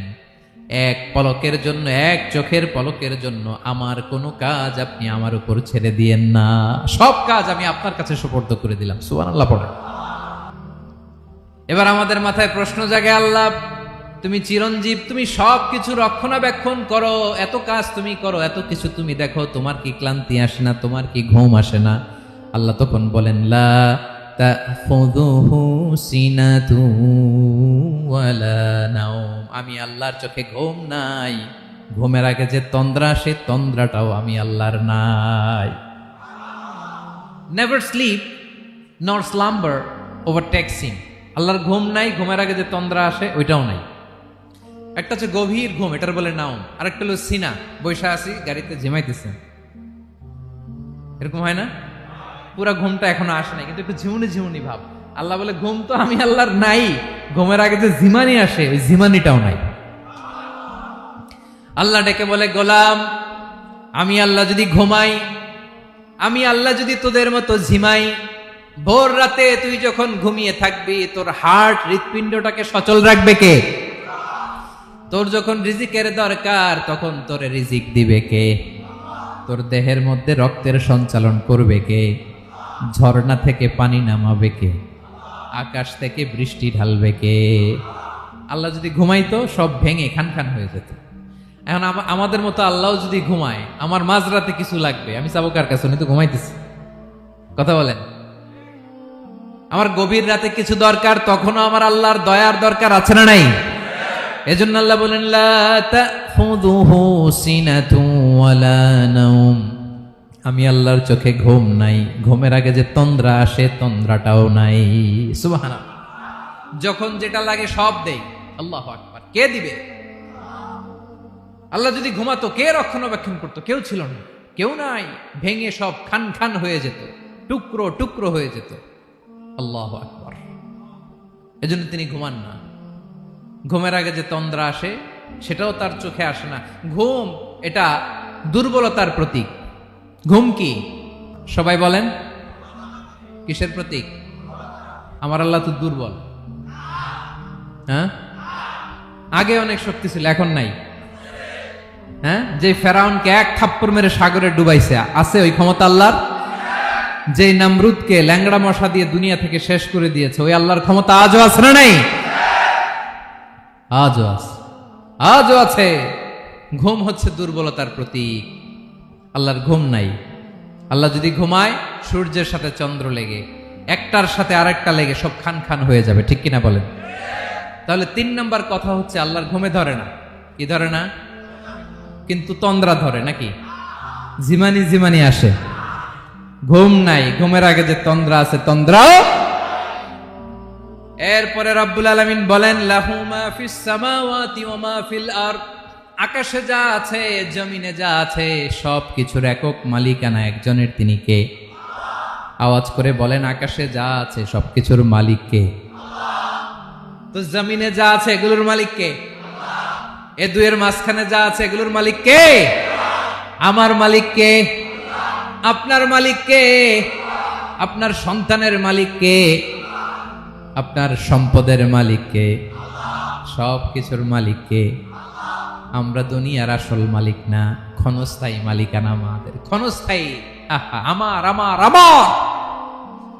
[SPEAKER 3] এক পলকের জন্য, এক চোখের পলকের জন্য আমার কোনো কাজ আপনি আমার উপর ছেড়ে দিয়েন না, সব কাজ আমি আপনার কাছে সুপর্দ করে দিলাম। সুবহানাল্লাহ পড়ে। এবার আমাদের মাথায় প্রশ্ন জাগে, আল্লাহ তুমি চিরঞ্জীব, তুমি সব কিছু রক্ষণাবেক্ষণ করো, এত কাজ তুমি করো, এত কিছু তুমি দেখো, তোমার কি ক্লান্তি আসে না? তোমার কি ঘুম আসে না? আল্লাহ তখন বলেন লা তাখুযুহু সিনাতু ওয়ালা নাওম, আমি আল্লাহর চোখে ঘুম নাই, ঘুমের আগে যে তন্দ্রা, সে তন্দ্রাটাও আমি আল্লাহর নাই। নেভার স্লিপ নর স্লাম্বার ওভারটেকস হিম। আল্লাহর ঘুম নাই, ঘুমের আগে যে তন্দ্রা আসে ওইটাও নাই। একটা হচ্ছে গভীর ঘুম, এটার বলে নাওম, আর একটা হলো সিনা, বৈশা আছি গাড়িতে ঝিমাইতেছে, এরকম হয় না? পুরা ঘুমটা এখনো আসে নাই, কিন্তু একটু ঝিমুনি ঝিমুনি ভাব। আল্লাহ বলে ঘুম তো আমি আল্লাহর নাই, ঘুমের আগে যে ঝিমানি আসে ওই ঝিমানিটাও নাই। আল্লাহ ডেকে বলে গোলাম, আমি আল্লাহ যদি ঘুমাই, আমি আল্লাহ যদি তোদের মতো ঝিমাই, ভোর রাতে তুই যখন ঘুমিয়ে থাকবি তোর হার্ট, হৃৎপিণ্ডটাকে সচল রাখবে কে? তোর যখন রিজিকের দরকার তখন তোরে রিজিক দিবে কে? তোর দেহের মধ্যে রক্তের সঞ্চালন করবে কে? ঝর্ণা থেকে পানি নামাবে কে? আকাশ থেকে বৃষ্টি ঢালবে কে? আল্লাহ যদি ঘুমাইতো সব ভেঙে খান খান হয়ে যেত। এখন আমাদের মতো আল্লাহ যদি ঘুমায়, আমার মাঝরাতে কিছু লাগবে, আমি যাবো কার কাছে? উনি তো ঘুমাইতেছে। কথা বলেন। আমার গভীর রাতে কিছু দরকার, তখনও আমার আল্লাহর দয়ার দরকার আছে না নাই? এজন্য আল্লাহ বলেন লা তাখুযুহু সিনাতু ওয়ালা নাওম, আমি আল্লাহর চোখে ঘুম নাই, ঘুমের আগে যে তন্দ্রা আসে তন্দ্রাটাও নাই। সুবহানাল্লাহ। যখন যেটা লাগে সব দেই। আল্লাহু আকবার। কে দিবে? আল্লাহ যদি ঘুমাতো কে রক্ষণাবেক্ষণ করতো? কেউ ছিল না, কেউ নাই, ভেঙে সব খান খান হয়ে যেত, টুকরো টুকরো হয়ে যেত। আল্লাহু আকবার। এজন্য তিনি ঘুমান না। ঘুমের আগে যে তন্দ্রা আসে সেটাও তার চোখে আসে না। ঘুম এটা দুর্বলতার প্রতীক। ঘুম কি? সবাই বলেন, কিসের প্রতীক? আমার আল্লাহ তো দুর্বল। হ্যাঁ, আগে অনেক শক্তি ছিল, এখন নাই। হ্যাঁ, যে ফেরাউনকে এক থাপ্পড় মেরে সাগরে ডুবাইছে, আছে ওই ক্ষমতা আল্লাহর? যে নামরুদকে ল্যাংড়া মশা দিয়ে দুনিয়া থেকে শেষ করে দিয়েছে, ওই আল্লাহর ক্ষমতা আজও আছে না নাই? আজও আছে, আজও আছে। ঘুম হচ্ছে দুর্বলতার প্রতীক। আল্লাহর ঘুম নাই। আল্লাহ যদি ঘুমায়, সূর্যের সাথে চন্দ্র লেগে, একটার সাথে আরেকটা লেগে সব খান খান হয়ে যাবে, ঠিক কিনা বলেন? তাহলে 3 নম্বর কথা হচ্ছে আল্লাহর ঘুমে ধরে না। কি ধরে না? কিন্তু তন্দ্রা ধরে নাকি? জিমানি জিমানি আসে। ঘুম নাই, ঘুমের আগে যে তন্দ্রা আছে তন্দ্রাও। এরপরে রব্বুল আলামিন বলেন লাহু মা ফিস সামাওয়াতি ওয়া মা ফিল আরদ, আকাশে যা আছে জমিনে যা আছে সব কিছুর একক মালিকানা একজনের, তিনি কে? আওয়াজ করে বলেন, আকাশে যা আছে সবকিছুর মালিক কে? তো জমিনে যা আছে এগুলোর মালিক কে? এ দুয়ের মাঝখানে যা আছে এগুলোর মালিক কে? আমার মালিক কে? আপনার মালিক কে? আপনার সন্তানের মালিক কে? আপনার সম্পদের মালিক কে? সব কিছুর মালিক কে? আমরা দুনিয়ার আসল মালিক না, ক্ষণস্থায়ী মালিকানা আমাদের, ক্ষণস্থায়ী। আহা, আমার আমার আমার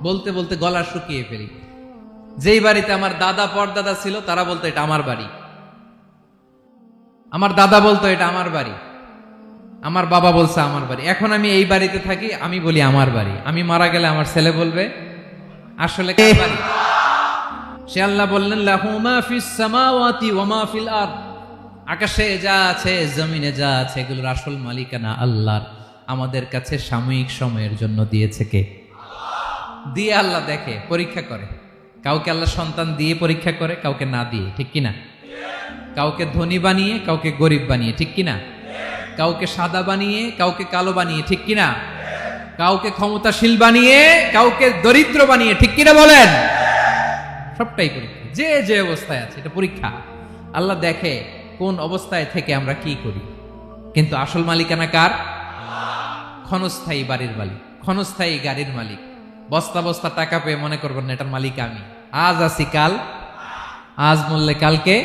[SPEAKER 3] বলতে বলতে গলা শুকিয়ে ফেলি। যেই বাড়িতে আমার দাদা পরদাদা ছিল তারা বলতো এটা আমার বাড়ি, আমার দাদা বলতো এটা আমার বাড়ি, আমার বাবা বলছে আমার বাড়ি। এখন আমি এই বাড়িতে থাকি, আমি বলি আমার বাড়ি। আমি মারা গেলে আমার ছেলে বলবে আসলে কার বাড়ি? সে আল্লাহ বললেন লাহু মা ফিস সামাওয়াতি ওয়া মা ফিল আরদ, আকাশে যা আছে জমিনে যা আছে এগুলোর আসল মালিকানা আল্লাহর। আমাদের কাছে সাময়িক সময়ের জন্য দিয়েছে কে? দিয়ে আল্লাহ দেখে, পরীক্ষা করে। কাউকে আল্লাহ সন্তান দিয়ে পরীক্ষা করে, কাউকে না দিয়ে, ঠিক কিনা? কাউকে ধনী বানিয়ে, কাউকে গরিব বানিয়ে, ঠিক কিনা? কাউকে সাদা বানিয়ে, কাউকে কালো বানিয়ে, ঠিক কিনা? কাউকে ক্ষমতাশীল বানিয়ে, কাউকে দরিদ্র বানিয়ে, ঠিক কিনা বলেন? সবটাই পরীক্ষা, যে যে অবস্থায় আছে এটা পরীক্ষা। আল্লাহ দেখে কোন অবস্থায় থেকে আমরা কি করি। কিন্তু আসল মালিকানা কার? ক্ষণস্থায়ী বাড়ির মালিক, ক্ষণস্থায়ী গাড়ির মালিক। বস্তা বস্তা টাকা পেয়ে মনে করবেন না এটার মালিক আমি। আজ আছি কাল, আজ মরলে কালকে।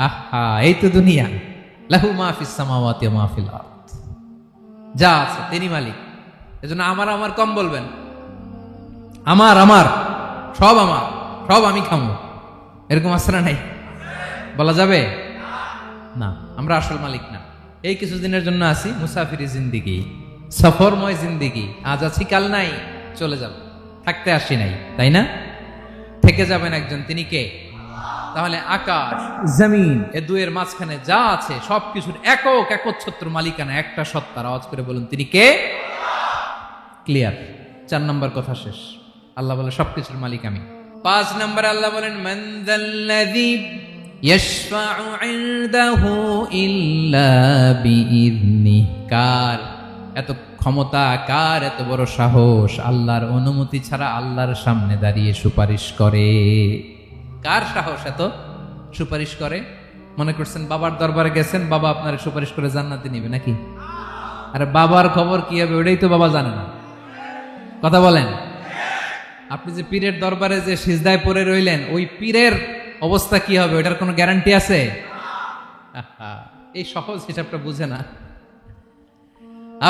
[SPEAKER 3] আহা, এই তো দুনিয়া। লাহু মা ফিস সামাওয়াতি ওয়া মা ফিল আরদ, যা আছে তিনি মালিক। এজন্য আমার আমার কম বলবেন। আমার আমার সব আমার, সব আমি খামো, এরকম আসরা নাই, বলা যাবে না। আমরা আসল মালিক না। এই কিছুদিনের জন্য আছি, মুসাফিরি জিন্দিগি, সফরময় জিন্দিগি। আজ আছি কাল নাই, চলে যাব। থাকতে আসি নাই, তাই না? থেকে যাবেন একজন, তিনি কে? তাহলে আকাশ জমিন এ দুয়ের মাঝখানে যা আছে সবকিছুর একক একচ্ছত্র মালিকানা একটা সত্তার। আওয়াজ করে বলুন তিনি কে? ক্লিয়ার। 4 নম্বর কথা শেষ। আল্লাহ বলে সবকিছুর মালিক আমি। 5 নম্বরে আল্লাহ বলেন মান যাল্লাযী ইয়াশফাউ ইনদাহু ইল্লা বিইذনিহি, কার এত ক্ষমতা, কার এত বড় সাহস আল্লাহর অনুমতি ছাড়া আল্লাহর সামনে দাঁড়িয়ে সুপারিশ করে? কার সাহস এত সুপারিশ করে? মনে করছেন বাবার দরবারে গেছেন, বাবা আপনার সুপারিশ করে জান্নাতে নিবে নাকি? আরে বাবার খবর কি হবে ওটাই তো বাবা জানে না। কথা বলেন। আপনি যে পীরের দরবারে যে সিজদায় পড়ে রইলেন, ওই পীরের অবস্থা কি হবে ওটার কোনো গ্যারান্টি আছে? এই সহজ হিসাবটা বুঝে না।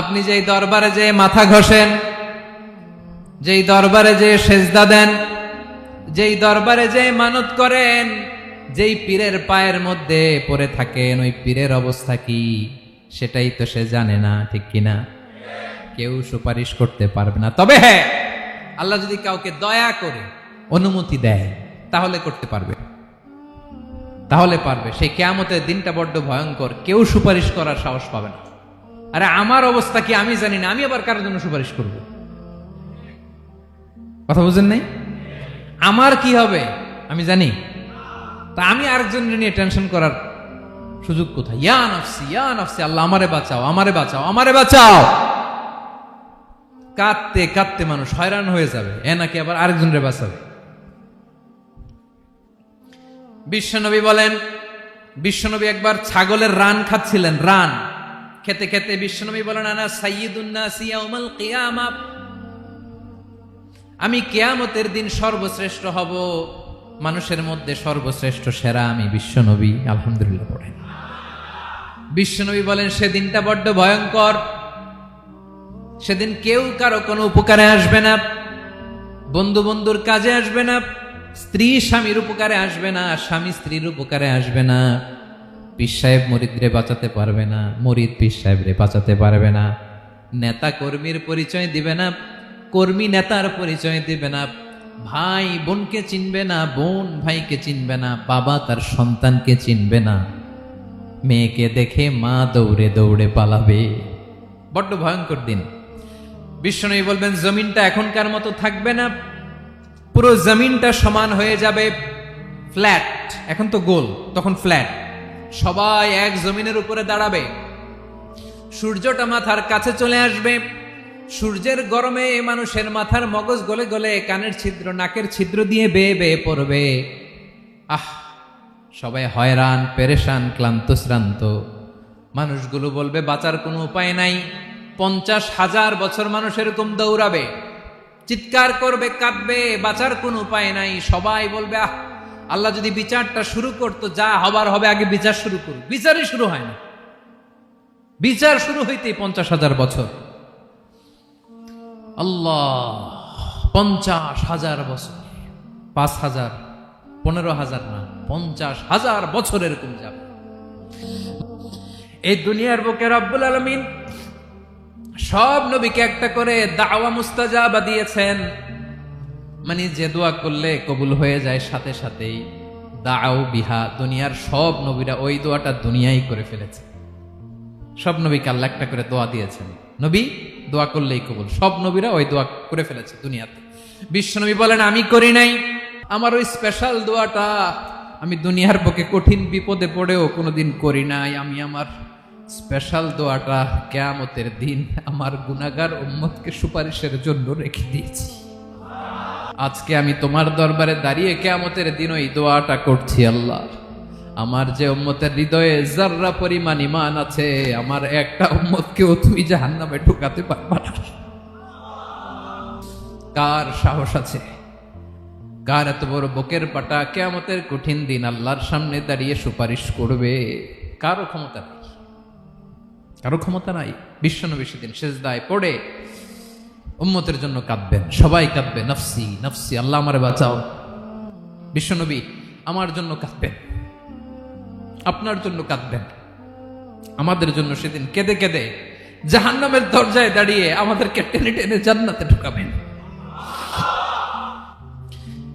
[SPEAKER 3] আপনি যেই দরবারে যে মাথা ঘষেন, যেই দরবারে যে সেজদা দেন, যেই দরবারে যে মানত করেন, যেই পীরের পায়ের মধ্যে পড়ে থাকেন, ওই পীরের অবস্থা কি সেটাই তো সে জানে না, ঠিক কিনা? কেউ সুপারিশ করতে পারবে না। তবে হ্যাঁ, আল্লাহ যদি কাউকে দয়া করে অনুমতি দেয় তাহলে করতে পারবে, তাহলে পারবে। সেই কিয়ামতের দিনটা বড্ড ভয়ঙ্কর, কেউ সুপারিশ করার সাহস পাবে না। আরে আমার অবস্থা কি আমি জানি না, আমি আবার কারোর জন্য সুপারিশ করব? কথা বুঝেন নাই? আমার কি হবে আমি জানি, তা আমি আরেকজনের নিয়ে টেনশন করার সুযোগ কোথায়? ইয়া নফসি ইয়া নফসি, আল্লাহ আমারে বাঁচাও, আমারে বাঁচাও, আমারে বাঁচাও। কাঁদতে কাঁদতে মানুষ হয়রান হয়ে যাবে, এ নাকি আবার আরেকজনের বাঁচাবে। বিশ্বনবী বলেন, বিশ্বনবী একবার ছাগলের রান খাচ্ছিলেন। রান খেতে খেতে বিশ্বনবী বলেন আনা সাইয়্যিদুন নাসি ইয়াউমাল কিয়ামাহ, আমি কিয়ামতের দিন সর্বশ্রেষ্ঠ হব, মানুষের মধ্যে সর্বশ্রেষ্ঠ সেরা আমি বিশ্বনবী। আলহামদুলিল্লাহ পড়েন। বিশ্বনবী বলেন সেদিনটা বড্ড ভয়ঙ্কর। সেদিন কেউ কারো কোনো উপকারে আসবে না, বন্ধু বন্ধুর কাজে আসবে না, স্ত্রী স্বামীর উপকারে আসবে না, স্বামী স্ত্রীর উপকারে আসবে না, পীর সাহেব মুরিদরে বাঁচাতে পারবে না, মুরিদ পীর সাহেবরে বাঁচাতে পারবে না, নেতা কর্মীর পরিচয় দিবে না, কর্মী নেতার পরিচয় দিবে না, ভাই বোনকে চিনবে না, বোন ভাইকে চিনবে না, বাবা তার সন্তানকে চিনবে না, মেয়েকে দেখে মা দৌড়ে দৌড়ে পালাবে। বড্ড ভয়ঙ্কর দিন। বিশ্বনবী বলবেন জমিনটা এখনকার মতো থাকবে না, পুরো জমিনটা সমান হয়ে যাবে, ফ্ল্যাট। এখন তো গোল, তখন ফ্ল্যাট। সবাই এক জমিনের উপরে দাঁড়াবে, সূর্যটা মাথার কাছে চলে আসবে, সূর্যের গরমে মানুষের মাথার মগজ গলে গলে কানের ছিদ্র নাকের ছিদ্র দিয়ে বেয়ে বেয়ে পড়বে। আহ, সবাই হয়রান, পেরেশান, ক্লান্ত শ্রান্ত। মানুষগুলো বলবে বাঁচার কোনো উপায় নাই। 50,000 বছর মানুষ এরকম দৌড়াবে, চিৎকার করবে, কাঁদবে, বাঁচার কোনো উপায় নাই। সবাই বলবে আহ, আল্লাহ যদি বিচারটা শুরু করতো, যা হবার হবে, আগে বিচার শুরু করুক। বিচারই শুরু হয় না। বিচার শুরু হইতেই 50,000 বছর। আল্লাহ, 50,000 বছর, 5,000, 15,000 না, 50,000 বছর এরকম যাবে। এই দুনিয়ার বুকে রব্বুল আলামিন সব নবীকে একটা করে দাওয়া মুস্তাজাবা দিয়েছেন, মানে যে দোয়া করলে কবুল হয়ে যায় সাথে সাথেই। দাও বিহা, দুনিয়ার সব নবীরা ওই দোয়াটা দুনিয়াই করে ফেলেছে। সব নবীকে আল্লাহ একটা করে দোয়া দিয়েছেন, নবী দোয়া করলেই কবুল। সব নবীরা ওই দোয়া করে ফেলেছে দুনিয়াতে। বিশ্বনবী বলেন, আমি করি নাই। আমার ওই স্পেশাল দোয়াটা আমি দুনিয়ার বুকে কঠিন বিপদে পড়েও কোনোদিন করি নাই। আমি আমার স্পেশাল দোয়াটা কিয়ামতের দিন আমার গুনাহগার উম্মতকে সুপারিশের জন্য রেখে দিয়েছি। আজকে আমি তোমার দরবারে দাঁড়িয়ে কিয়ামতের দিন ওই দোয়াটা করছি। আল্লাহ, আমার যে উম্মতের হৃদয়ে যাররা পরিমাণ ঈমান আছে, আমার একটা উম্মতকেও তুমি জাহান্নামে ঢুকাতে পারবা না। কার সাহস আছে, কার এত বড় বুকের পাটা কিয়ামতের কঠিন দিন আল্লাহর সামনে দাঁড়িয়ে সুপারিশ করবে? কারো ক্ষমতা নাই, কারো ক্ষমতা নাই। বিশ্বনবী সেদিন সেজদায় পড়ে উম্মতের জন্য কাঁদবেন, সবাই কাঁদবে, নফসি নফসি, আল্লাহ আমারে বাঁচাও। বিশ্বনবী আমার জন্য কাঁদবেন, আপনার জন্য কাঁদবেন, আমাদের জন্য সেদিন কেঁদে কেঁদে জাহান্নামের দরজায় দাঁড়িয়ে আমাদেরকে টেনে টেনে জান্নাতে ঢুকাবেন।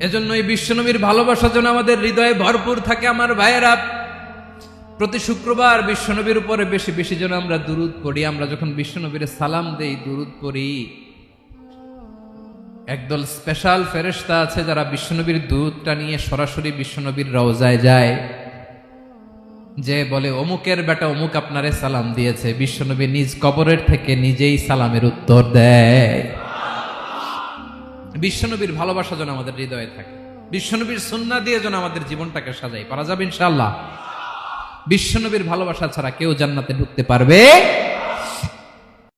[SPEAKER 3] এজন্য এই বিশ্বনবীর ভালোবাসা যেন আমাদের হৃদয়ে ভরপুর থাকে। আমার ভাইয়েরা, প্রতি শুক্রবার বিশ্বনবীর উপরে বেশি বেশি যেন আমরা দুরূদ পড়ি। আমরা যখন বিশ্বনবীর সালাম দেই, দুরূদ পড়ি, একদল স্পেশাল ফেরেশতা আছে যারা বিশ্বনবীর দুরূদটা নিয়ে সরাসরি বিশ্বনবীর রওজায় যায়, যে বলে অমুকের বেটা অমুক আপনারে সালাম দিয়েছে। বিশ্বনবী নিজ কবরের থেকে নিজেই সালামের উত্তর দেয়। বিশ্বনবীর ভালোবাসা যেন আমাদের হৃদয়ে থাকে, বিশ্বনবীর সুন্নাহ দিয়ে যেন আমাদের জীবনটাকে সাজাই। পারা যাবে ইনশাআল্লাহ। বিশ্বনবীর ভালোবাসা ছাড়া কেউ জান্নাতে ঢুকতে পারবে